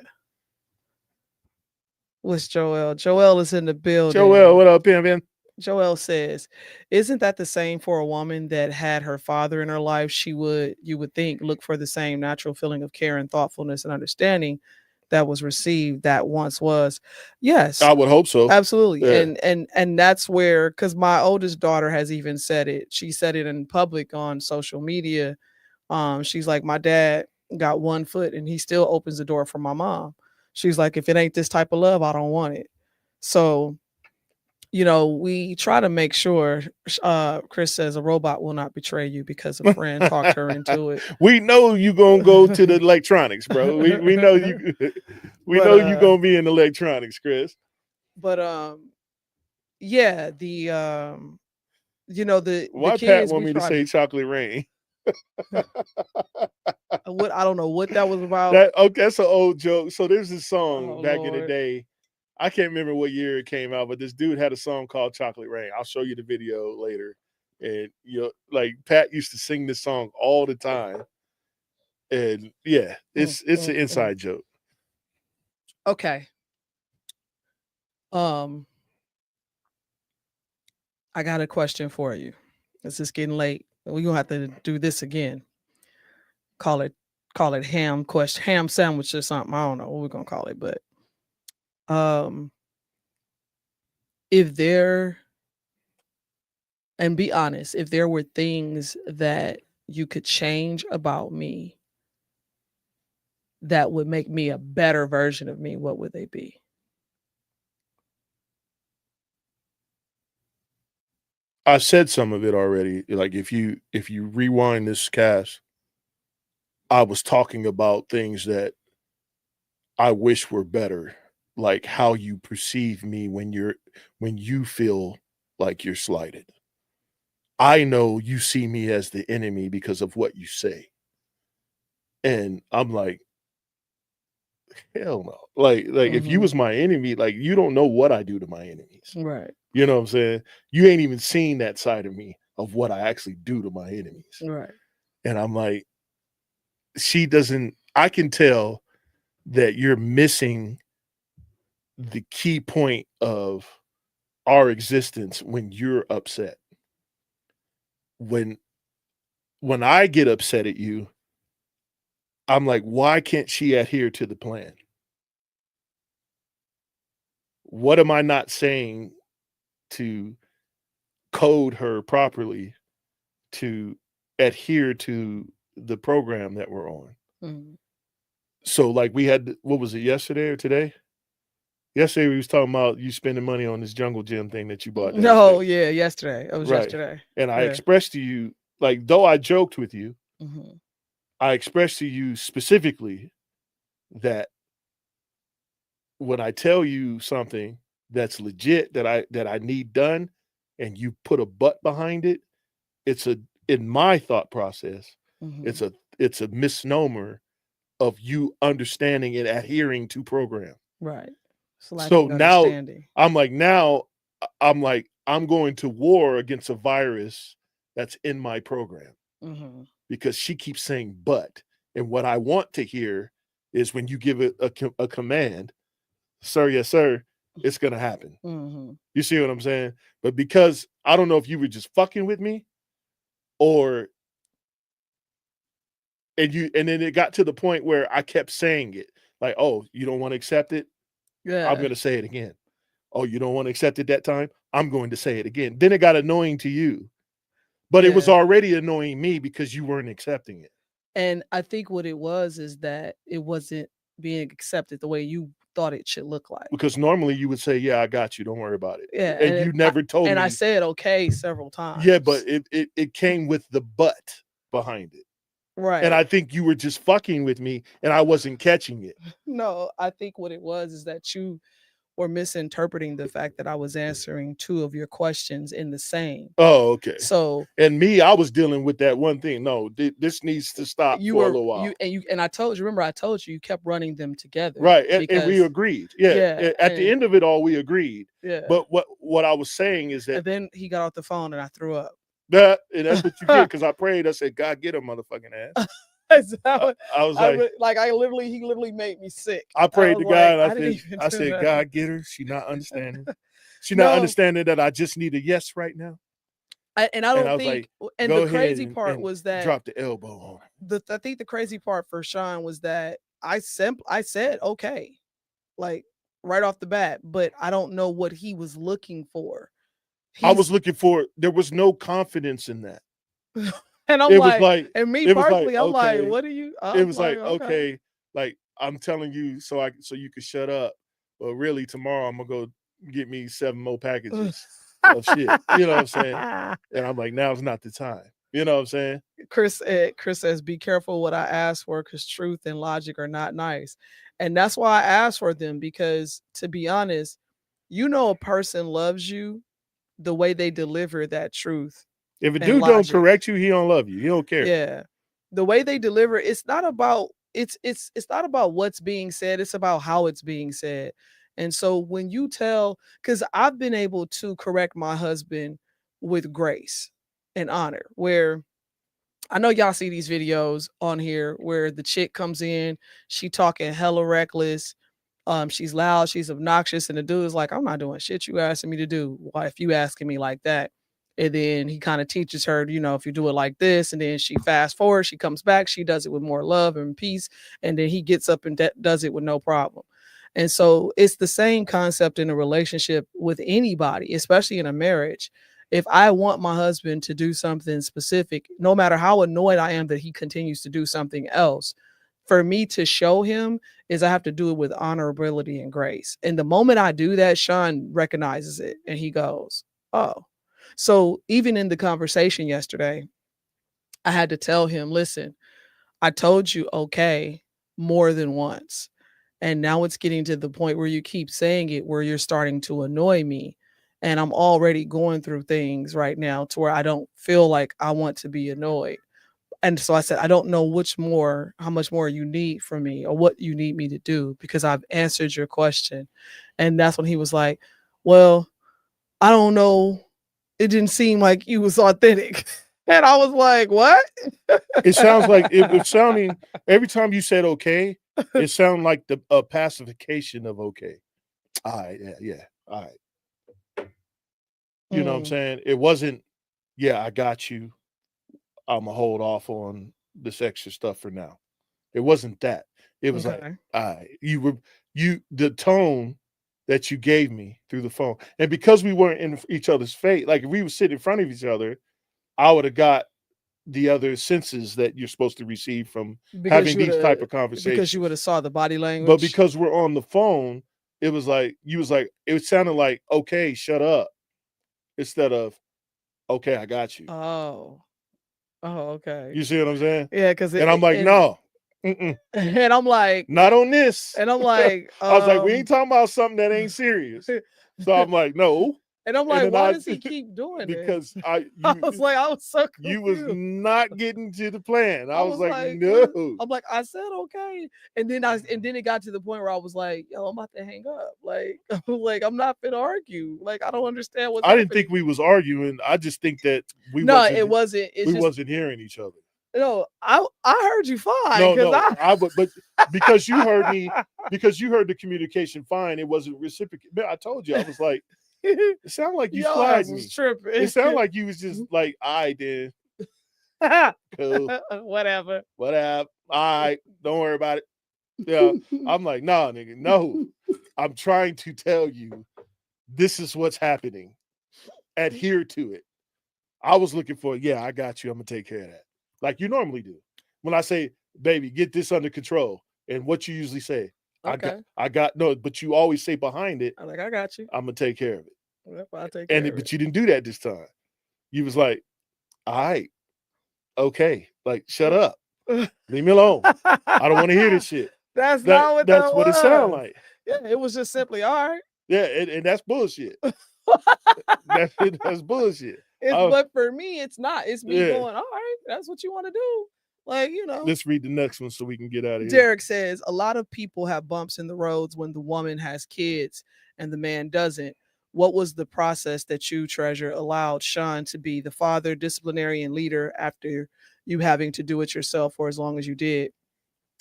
What's Joel? Joel is in the Joel, building. what up, man? Joel says, "Isn't that the same for a woman that had her father in her life? You would think, look for the same natural feeling of care and thoughtfulness and understanding that was received that once was." Yes, I would hope so. absolutely. Yeah. And that's where, because my oldest daughter has even said it. She said it in public on social media. She's like, my dad got one foot and he still opens the door for my mom. She's like, if it ain't this type of love, I don't want it. So we try to make sure, Chris says a robot will not betray you because a friend talked her into it. We know you gonna go to the electronics, bro. We know you. We But know you gonna be in electronics, Chris. but yeah, the Why Pat kids want we me to try say to chocolate rain? what I don't know what that was about. That's an old joke. So there's this song Oh back in the Lord. day. I can't remember what year it came out, but this dude had a song called Chocolate Rain. I'll show you the video later. And like Pat used to sing this song all the time. And yeah, it's an inside joke. Okay. Um, I got a question for you. It's just getting late. We're gonna have to do this again. Call it ham sandwich or something. I don't know what we're gonna call it, but um if there and be honest, if there were things that you could change about me that would make me a better version of me, what would they be? I said some of it already. Like if you rewind this cast, I was talking about things that I wish were better, like how you perceive me when you feel like you're slighted. I know you see me as the enemy because of what you say. And I'm like, hell no. Like if you was my enemy, like you don't know what I do to my enemies. Right. You know what I'm saying? You ain't even seen that side of me of what I actually do to my enemies. Right. And I'm like, I can tell that you're missing the key point of our existence when you're upset. When I get upset at you, I'm like, why can't she adhere to the plan? what am I not saying to code her properly to adhere to the program that we're on? Mm-hmm. So like we had, what was it, yesterday or today? Yesterday we was talking about you spending money on this jungle gym thing that you bought. No, yeah, yesterday. It was yesterday. And I expressed to you, like, though I joked with you, I expressed to you specifically that when I tell you something that's legit that I need done, and you put a but behind it, it's in my thought process, it's a misnomer of you understanding and adhering to program. Right. So now I'm like, I'm going to war against a virus that's in my program because she keeps saying but. And what I want to hear is when you give it a command, sir, yes, sir, it's going to happen. You see what I'm saying? But because I don't know if you were just fucking with me or, and then it got to the point where I kept saying it like, oh, you don't want to accept it? Yeah. I'm going to say it again. Oh, you don't want to accept it that time? I'm going to say it again. Then it got annoying to you. But it was already annoying me because you weren't accepting it. And I think what it was is that it wasn't being accepted the way you thought it should look like. Because normally you would say, yeah, I got you. Don't worry about it. Yeah. And you never told me. And I said okay several times. Yeah, but it came with the but behind it. Right. And I think you were just fucking with me and I wasn't catching it. No, I think what it was is that you were misinterpreting the fact that I was answering two of your questions in the same. Oh, okay. So, and me, I was dealing with that one thing. No, this needs to stop for a little while. And I told you, remember I told you kept running them together. Right. And we agreed. Yeah. At the end of it all, we agreed. Yeah. But what I was saying is that. And then he got off the phone and I threw up. And that's what you did, because I prayed. I said, God, get him, motherfucking ass. I was he literally made me sick. I prayed to God. I said, God, get her. She not understanding. She not understanding that I just need a yes right now. I don't think. Like, and the crazy part was that drop the elbow on her. I think the crazy part for Sean was that I said okay, like right off the bat, but I don't know what he was looking for. I was looking for. There was no confidence in that. And I'm like, and me personally, I'm like, what are you? It was like, okay, like I'm telling you so you could shut up. But really, tomorrow I'm gonna go get me 7 more packages of shit. You know what I'm saying? And I'm like, now's not the time. You know what I'm saying? Chris says, be careful what I ask for, because truth and logic are not nice. And that's why I asked for them, because to be honest, a person loves you the way they deliver that truth. If a dude don't correct you, he don't love you. He don't care. Yeah. The way they deliver, it's not about not about what's being said, it's about how it's being said. And so when you because I've been able to correct my husband with grace and honor, where I know y'all see these videos on here where the chick comes in, she talking hella reckless. She's loud, she's obnoxious, and the dude is like, I'm not doing shit you asking me to do. Why, if you asking me like that? And then he kind of teaches her, if you do it like this, and then she fast forward, she comes back, she does it with more love and peace, and then he gets up and does it with no problem. And so it's the same concept in a relationship with anybody, especially in a marriage. If I want my husband to do something specific, no matter how annoyed I am that he continues to do something else, for me to show him is I have to do it with honorability and grace. And the moment I do that, Sean recognizes it and he goes, oh. So even in the conversation yesterday, I had to tell him, listen, I told you okay more than once. And now it's getting to the point where you keep saying it, where you're starting to annoy me. And I'm already going through things right now to where I don't feel like I want to be annoyed. And so I said, I don't know how much more you need from me or what you need me to do, because I've answered your question. And that's when he was like, well, I don't know. It didn't seem like you was authentic. And I was like, what? It sounds like it was sounding, every time you said okay, it sounded like the pacification of okay. All right, yeah. All right. You know what I'm saying? It wasn't, yeah, I got you. I'm gonna hold off on this extra stuff for now. It wasn't that. It was like, all right, the tone that you gave me through the phone. And because we weren't in each other's face, like if we were sitting in front of each other, I would have got the other senses that you're supposed to receive from having these type of conversations. Because you would have saw the body language. But because we're on the phone, it was like it sounded like, okay, shut up, instead of, okay, I got you. Oh, okay. You see what I'm saying? Yeah, because and I'm like, no. And I'm like, not on this. And I'm like, I was like, we ain't talking about something that ain't serious. So I'm like, no. And I'm like, why does he keep doing because this? I was so confused. You was not getting to the plan. I was like, no. I'm like, I said okay. And then it got to the point where I was like, yo, I'm about to hang up. Like, I'm not finna argue. Like, I don't understand what's I didn't think we was arguing. I just think that we wasn't hearing each other. No, I heard you fine. But because you heard me, because you heard the communication fine, it wasn't reciprocated. I told you, I was like, it sounded like you flagged me. Tripping. It sounded like you was just like, I did. Cool. Whatever. All right, don't worry about it. Yeah, I'm like, nah, nigga, no. I'm trying to tell you, this is what's happening. Adhere to it. I was looking for, I got you. I'm gonna take care of that, like you normally do. When I say, baby, get this under control, and what you usually say, okay. I got no, but you always say behind it, I'm like, I got you. I'm gonna take care of it. Yep, I'll take care of it. But you didn't do that this time. You was like, all right, okay, like shut up, leave me alone. I don't want to hear this shit. That's what it sounded like. Yeah, it was just simply all right. Yeah, and that's bullshit. That's bullshit. But for me, it's not. It's me going, all right, that's what you want to do. Like, Let's read the next one so we can get out of here. Derek says, a lot of people have bumps in the roads when the woman has kids and the man doesn't. What was the process that you, Treasure, allowed Sean to be the father, disciplinarian, leader after you having to do it yourself for as long as you did?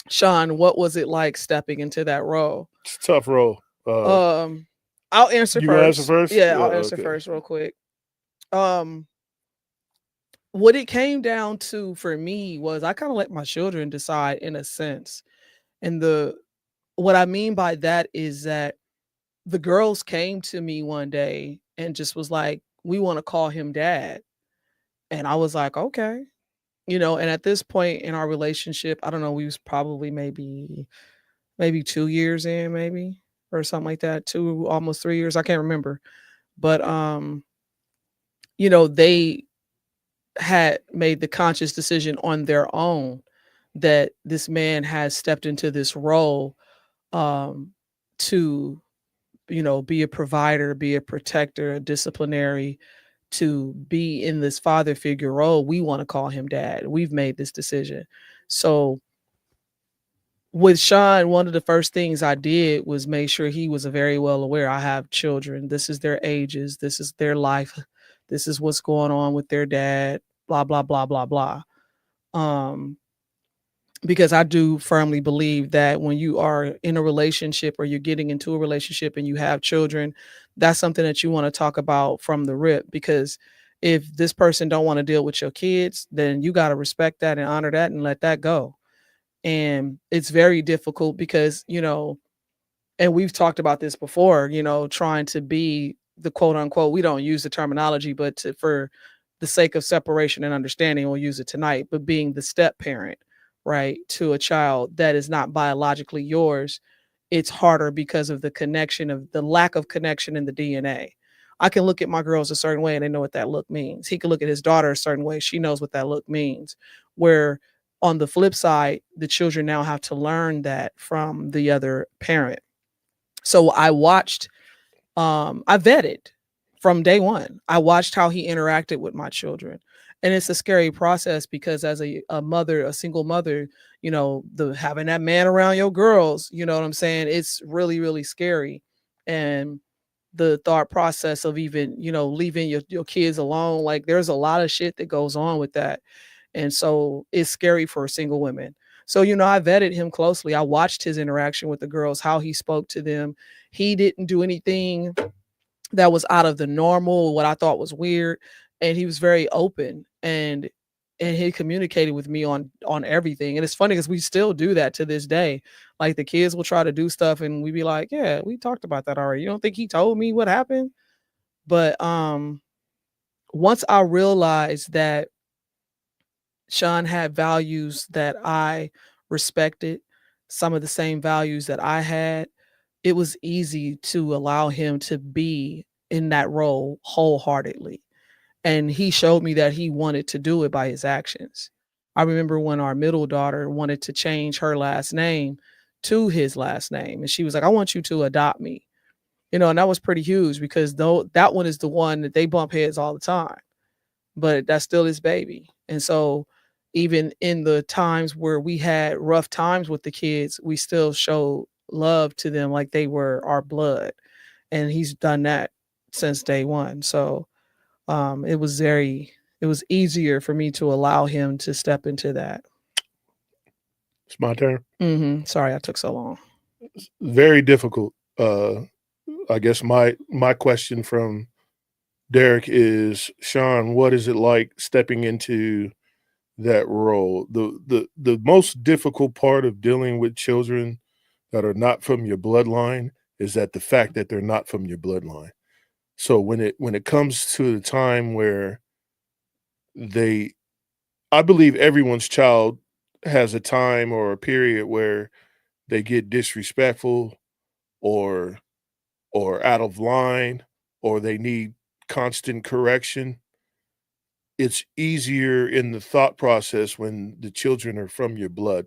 Sean, what was it like stepping into that role? It's a tough role. I'll answer you first. Answer first? Yeah, I'll answer first real quick. What it came down to for me was I kind of let my children decide in a sense. And what I mean by that is that the girls came to me one day and just was like, we want to call him dad. And I was like, okay. And at this point in our relationship, I don't know, we was probably maybe 2 years in, maybe, or something like that, almost 3 years. I can't remember. But, they had made the conscious decision on their own that this man has stepped into this role to, be a provider, be a protector, a disciplinary, to be in this father figure role. We want to call him dad. We've made this decision. So with Sean, one of the first things I did was make sure he was very well aware. I have children. This is their ages. This is their life. This is what's going on with their dad, blah, blah, blah, blah, blah. Because I do firmly believe that when you are in a relationship or you're getting into a relationship and you have children, that's something that you want to talk about from the rip. Because if this person don't want to deal with your kids, then you got to respect that and honor that and let that go. And it's very difficult because, and we've talked about this before, trying to be the quote unquote, we don't use the terminology, but for the sake of separation and understanding, we'll use it tonight, but being the step parent, right, to a child that is not biologically yours, it's harder because of the lack of connection in the DNA. I can look at my girls a certain way and they know what that look means. He can look at his daughter a certain way. She knows what that look means. Where on the flip side, the children now have to learn that from the other parent. So I vetted from day one. I watched how he interacted with my children. And it's a scary process because as a mother, a single mother, having that man around your girls, you know what I'm saying? It's really, really scary. And the thought process of even, leaving your kids alone, like there's a lot of shit that goes on with that. And so it's scary for single women. So, I vetted him closely. I watched his interaction with the girls, how he spoke to them. He didn't do anything that was out of the normal, what I thought was weird. And he was very open. And and he communicated with me on everything. And it's funny because we still do that to this day. Like the kids will try to do stuff and we be like, yeah, we talked about that already. You don't think he told me what happened? But once I realized that Sean had values that I respected, some of the same values that I had, it was easy to allow him to be in that role wholeheartedly. And he showed me that he wanted to do it by his actions. I remember when our middle daughter wanted to change her last name to his last name. And she was like, I want you to adopt me. And that was pretty huge because though that one is the one that they bump heads all the time, but that's still his baby. And so even in the times where we had rough times with the kids, we still showed love to them like they were our blood. And he's done that since day one. So it was easier for me to allow him to step into that. It's my turn. Sorry I took so long. Very difficult. I guess my question from Derek is, Sean, what is it like stepping into that role? The most difficult part of dealing with children that are not from your bloodline is that the fact that they're not from your bloodline. So when it comes to the time where I believe everyone's child has a time or a period where they get disrespectful or out of line or they need constant correction. It's easier in the thought process when the children are from your blood.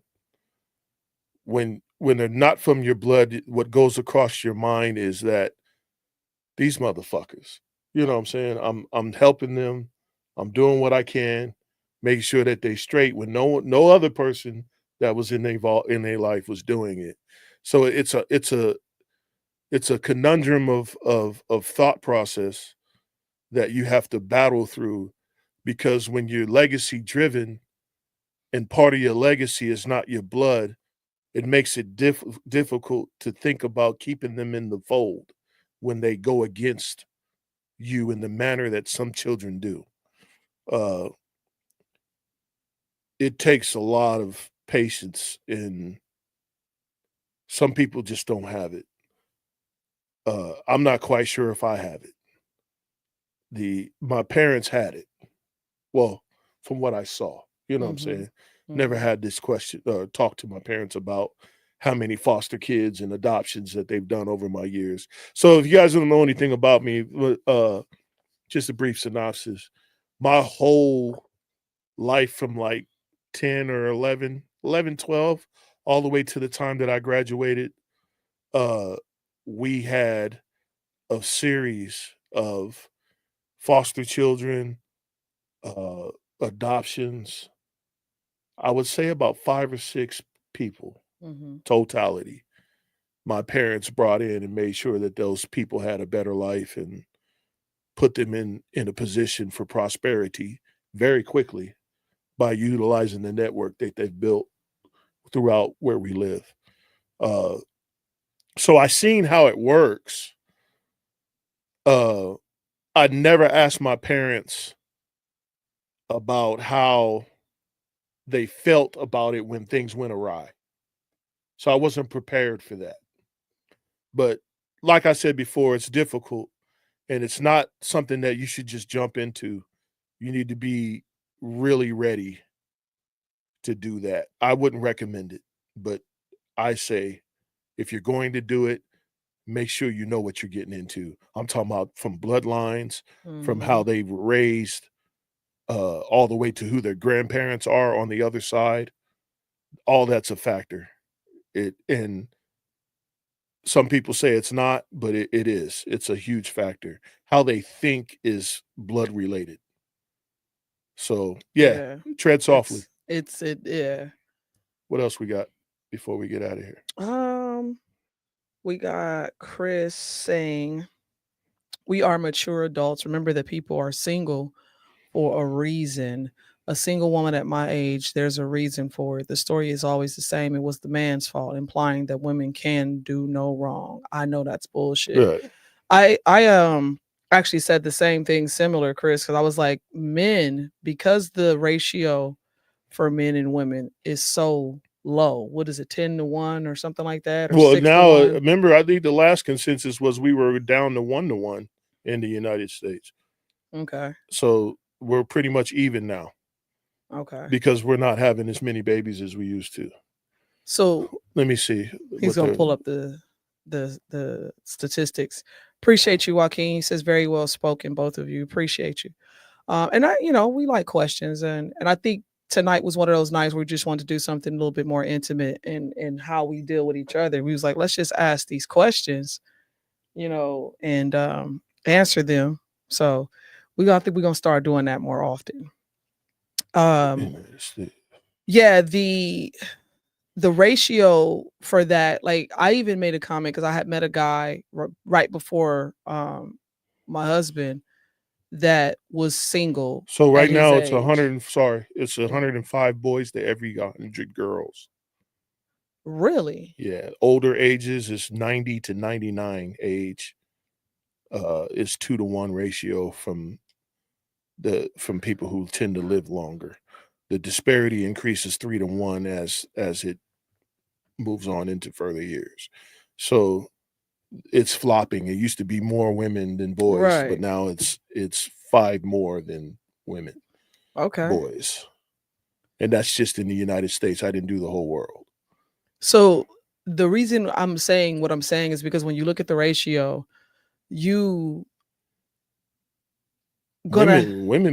When they're not from your blood, what goes across your mind is that these motherfuckers, you know what I'm saying? I'm helping them. I'm doing what I can, make sure that they straight when no other person that was in their life was doing it. So it's a conundrum of thought process that you have to battle through, because when you're legacy driven and part of your legacy is not your blood, it makes it difficult to think about keeping them in the fold when they go against you in the manner that some children do. Uh, it takes a lot of patience, and some people just don't have it. I'm not quite sure if I have it. My parents had it. Well, from what I saw, you know what I'm saying? Never had this question, talk to my parents about how many foster kids and adoptions that they've done over my years. So if you guys don't know anything about me, just a brief synopsis. My whole life from like 10 or 11, 12, all the way to the time that I graduated, we had a series of foster children, uh, adoptions. I would say about 5 or 6 people, totality. My parents brought in and made sure that those people had a better life and put them in a position for prosperity very quickly by utilizing the network that they've built throughout where we live. Uh, so I seen how it works. I never asked my parents about how they felt about it when things went awry. So I wasn't prepared for that. But like I said before, it's difficult and it's not something that you should just jump into. You need to be really ready to do that. I wouldn't recommend it, but I say if you're going to do it, make sure you know what you're getting into. I'm talking about from bloodlines, from how they were raised, all the way to who their grandparents are on the other side. All that's a factor. And some people say it's not, but it is. It's a huge factor. How they think is blood related. So yeah. Tread softly. Yeah. What else we got before we get out of here? We got Chris saying, we are mature adults. Remember that people are single for a reason. A single woman at my age, there's a reason for it. The story is always the same. It was the man's fault, implying that women can do no wrong. I know that's bullshit. Right. I actually said the same thing similar, Chris, because I was like, men, because the ratio for men and women is so low. What is it, 10-1 or something like that, or Well, six to now one? remember, I think the last consensus was we were down to 1-1 in the United States. Okay. So we're pretty much even now. Okay. Because we're not having as many babies as we used to. So let me see. He's gonna pull up the statistics. Appreciate you, Joaquin. He says very well spoken, both of you. Appreciate you. And we like questions, and I think tonight was one of those nights where we just wanted to do something a little bit more intimate in how we deal with each other. We was like, let's just ask these questions, and answer them. So I think we're gonna start doing that more often. Yeah, the ratio for that, like, I even made a comment because I had met a guy right before my husband that was single So at right his now it's age. it's 105 boys to every 100 girls. Really? Yeah, older ages is 90 to 99 age. Is 2-to-1 ratio from people who tend to live longer. The disparity increases 3-to-1 as it moves on into further years. So it's flopping. It used to be more women than boys, but now it's 5 more than women. Okay. Boys. And that's just in the United States. I didn't do the whole world. So the reason I'm saying what I'm saying is because when you look at the ratio, women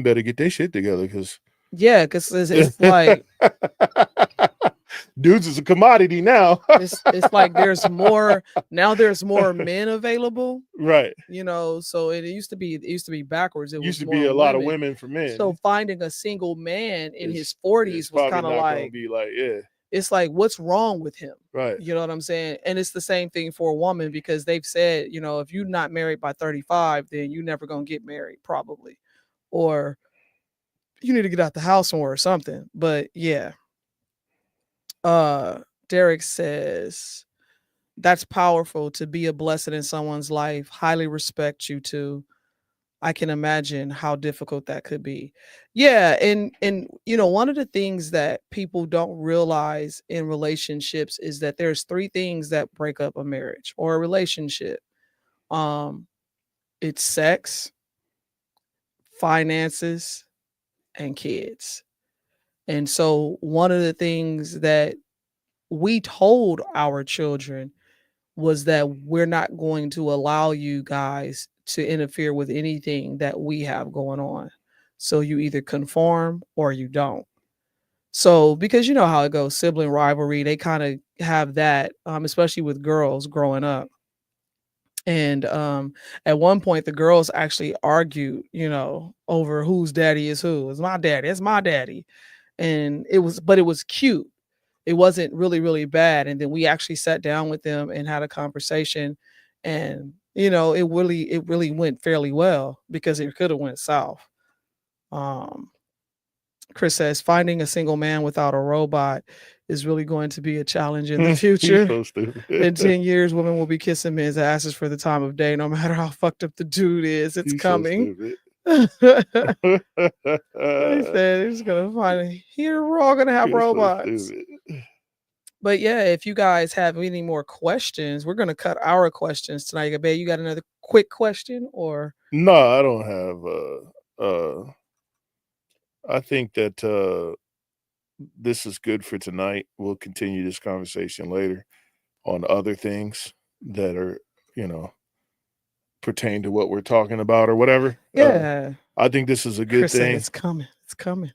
better get their shit together because it's like dudes is a commodity now. it's like there's more men available, right? So it used to be backwards. It used was to be more a lot of women. women for men. So finding a single man in his 40s was kind of like, be like, yeah. It's like, what's wrong with him? Right. You know what I'm saying? And it's the same thing for a woman because they've said, if you're not married by 35, then you're never gonna get married, probably, or you need to get out the house somewhere or something. But yeah. Derek says that's powerful to be a blessing in someone's life. Highly respect you too. I can imagine how difficult that could be. Yeah, and one of the things that people don't realize in relationships is that there's 3 things that break up a marriage or a relationship. It's sex, finances, and kids. And so one of the things that we told our children was that we're not going to allow you guys to interfere with anything that we have going on. So you either conform or you don't. So because you know how it goes, sibling rivalry, they kind of have that, especially with girls growing up. And at one point, the girls actually argued, over whose daddy is who. It's my daddy. It's my daddy. And it was cute. It wasn't really, really bad. And then we actually sat down with them and had a conversation. And, it really went fairly well because it could have went south. Chris says, finding a single man without a robot is really going to be a challenge in the future. So stupid. In 10 years, women will be kissing men's asses for the time of day, no matter how fucked up the dude is. It's coming. So he said he's gonna find here we're all gonna have robots. So but yeah, if you guys have any more questions, we're gonna cut our questions tonight. Babe, you got another quick question or no? I don't have. I think that this is good for tonight. We'll continue this conversation later on other things that are, pertain to what we're talking about or whatever. Yeah. I think this is a good thing. It's coming. It's coming.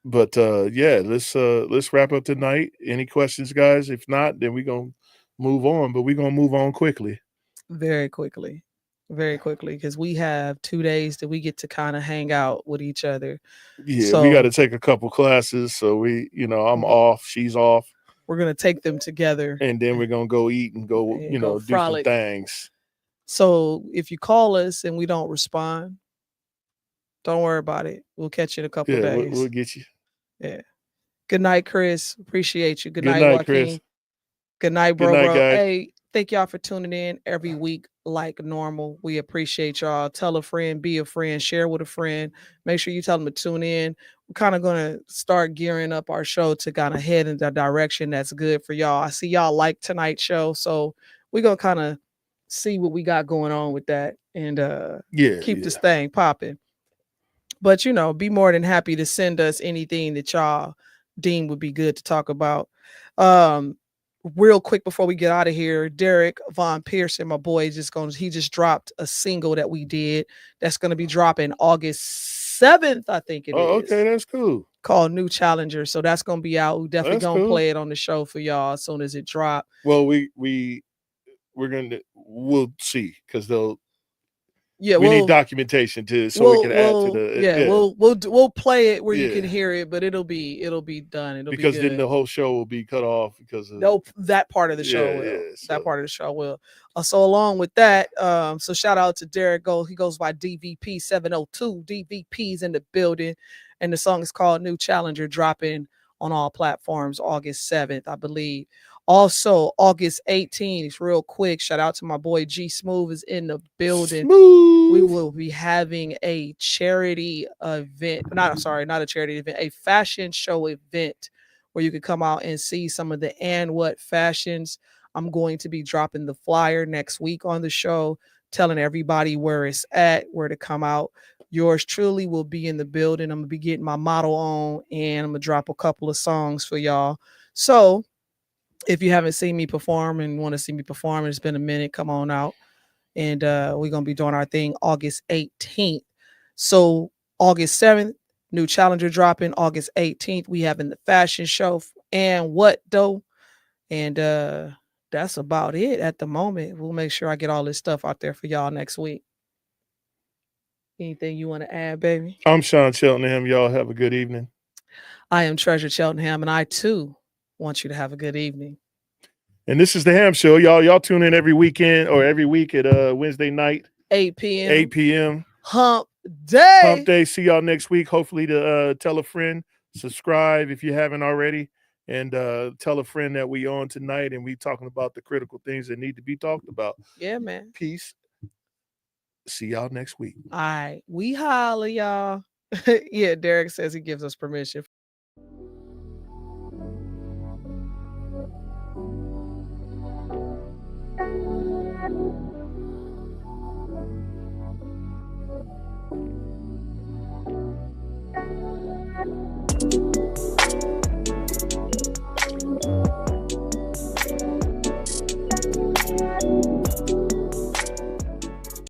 But yeah, let's wrap up tonight. Any questions, guys? If not, then we're gonna move on, but we're gonna move on quickly. Very quickly. Very quickly, because we have 2 days that we get to kind of hang out with each other. Yeah, so, we got to take a couple classes. So I'm off, she's off. We're gonna take them together, and then we're gonna go eat and go, do some things. So if you call us and we don't respond, don't worry about it. We'll catch you in a couple days. We'll get you. Yeah. Good night, Chris. Appreciate you. Good night, Joaquin. Chris. Good night, bro. Good night, guys. Hey, Thank y'all for tuning in every week like normal. We appreciate y'all. Tell a friend, be a friend, share with a friend. Make sure you tell them to tune in. We're kind of going to start gearing up our show to kind of head in the direction that's good for y'all. I see y'all like tonight's show, so we're going to kind of see what we got going on with that and keep this thing popping. But, be more than happy to send us anything that y'all deem would be good to talk about. Real quick before we get out of here, Derek Von Pearson, my boy, he just dropped a single that we did that's going to be dropping August 7th, I think it is. Okay, that's cool. Called New Challenger. So that's going to be out. We're definitely going to play it on the show for y'all as soon as it drops. Well, we'll see, because we need documentation too, so we can add to the. We'll play it where you can hear it, but it'll be done. It'll because be good. Then the whole show will be cut off because of that part of the show will. That part of the show will. So along with that, so shout out to Derek He goes by DVP 702. DVP's in the building, and the song is called New Challenger, dropping on all platforms August 7th, I believe. Also, August 18th, real quick, shout out to my boy G Smooth is in the building. We will be having a charity event. Not a charity event, a fashion show event where you can come out and see some of the and what fashions. I'm going to be dropping the flyer next week on the show, telling everybody where it's at, where to come out. Yours truly will be in the building. I'm going to be getting my model on, and I'm going to drop a couple of songs for y'all. So if you haven't seen me perform and want to see me perform, it's been a minute, come on out. And we're going to be doing our thing August 18th. So August 7th, New Challenger dropping. August 18th, we having the fashion show. And what, though? And that's about it at the moment. We'll make sure I get all this stuff out there for y'all next week. Anything you want to add, baby? I'm Sean Cheltenham. Y'all have a good evening. I am Treasure Cheltenham, and I, too, want you to have a good evening. And this is the Ham Show. Y'all tune in every weekend or every week at Wednesday night. 8 p.m. 8 p.m. Hump Day. Hump Day. See y'all next week. Hopefully to tell a friend. Subscribe if you haven't already. And tell a friend that we on tonight and we talking about the critical things that need to be talked about. Yeah, man. Peace. See y'all next week. All right. We holla, y'all. Yeah, Derek says he gives us permission.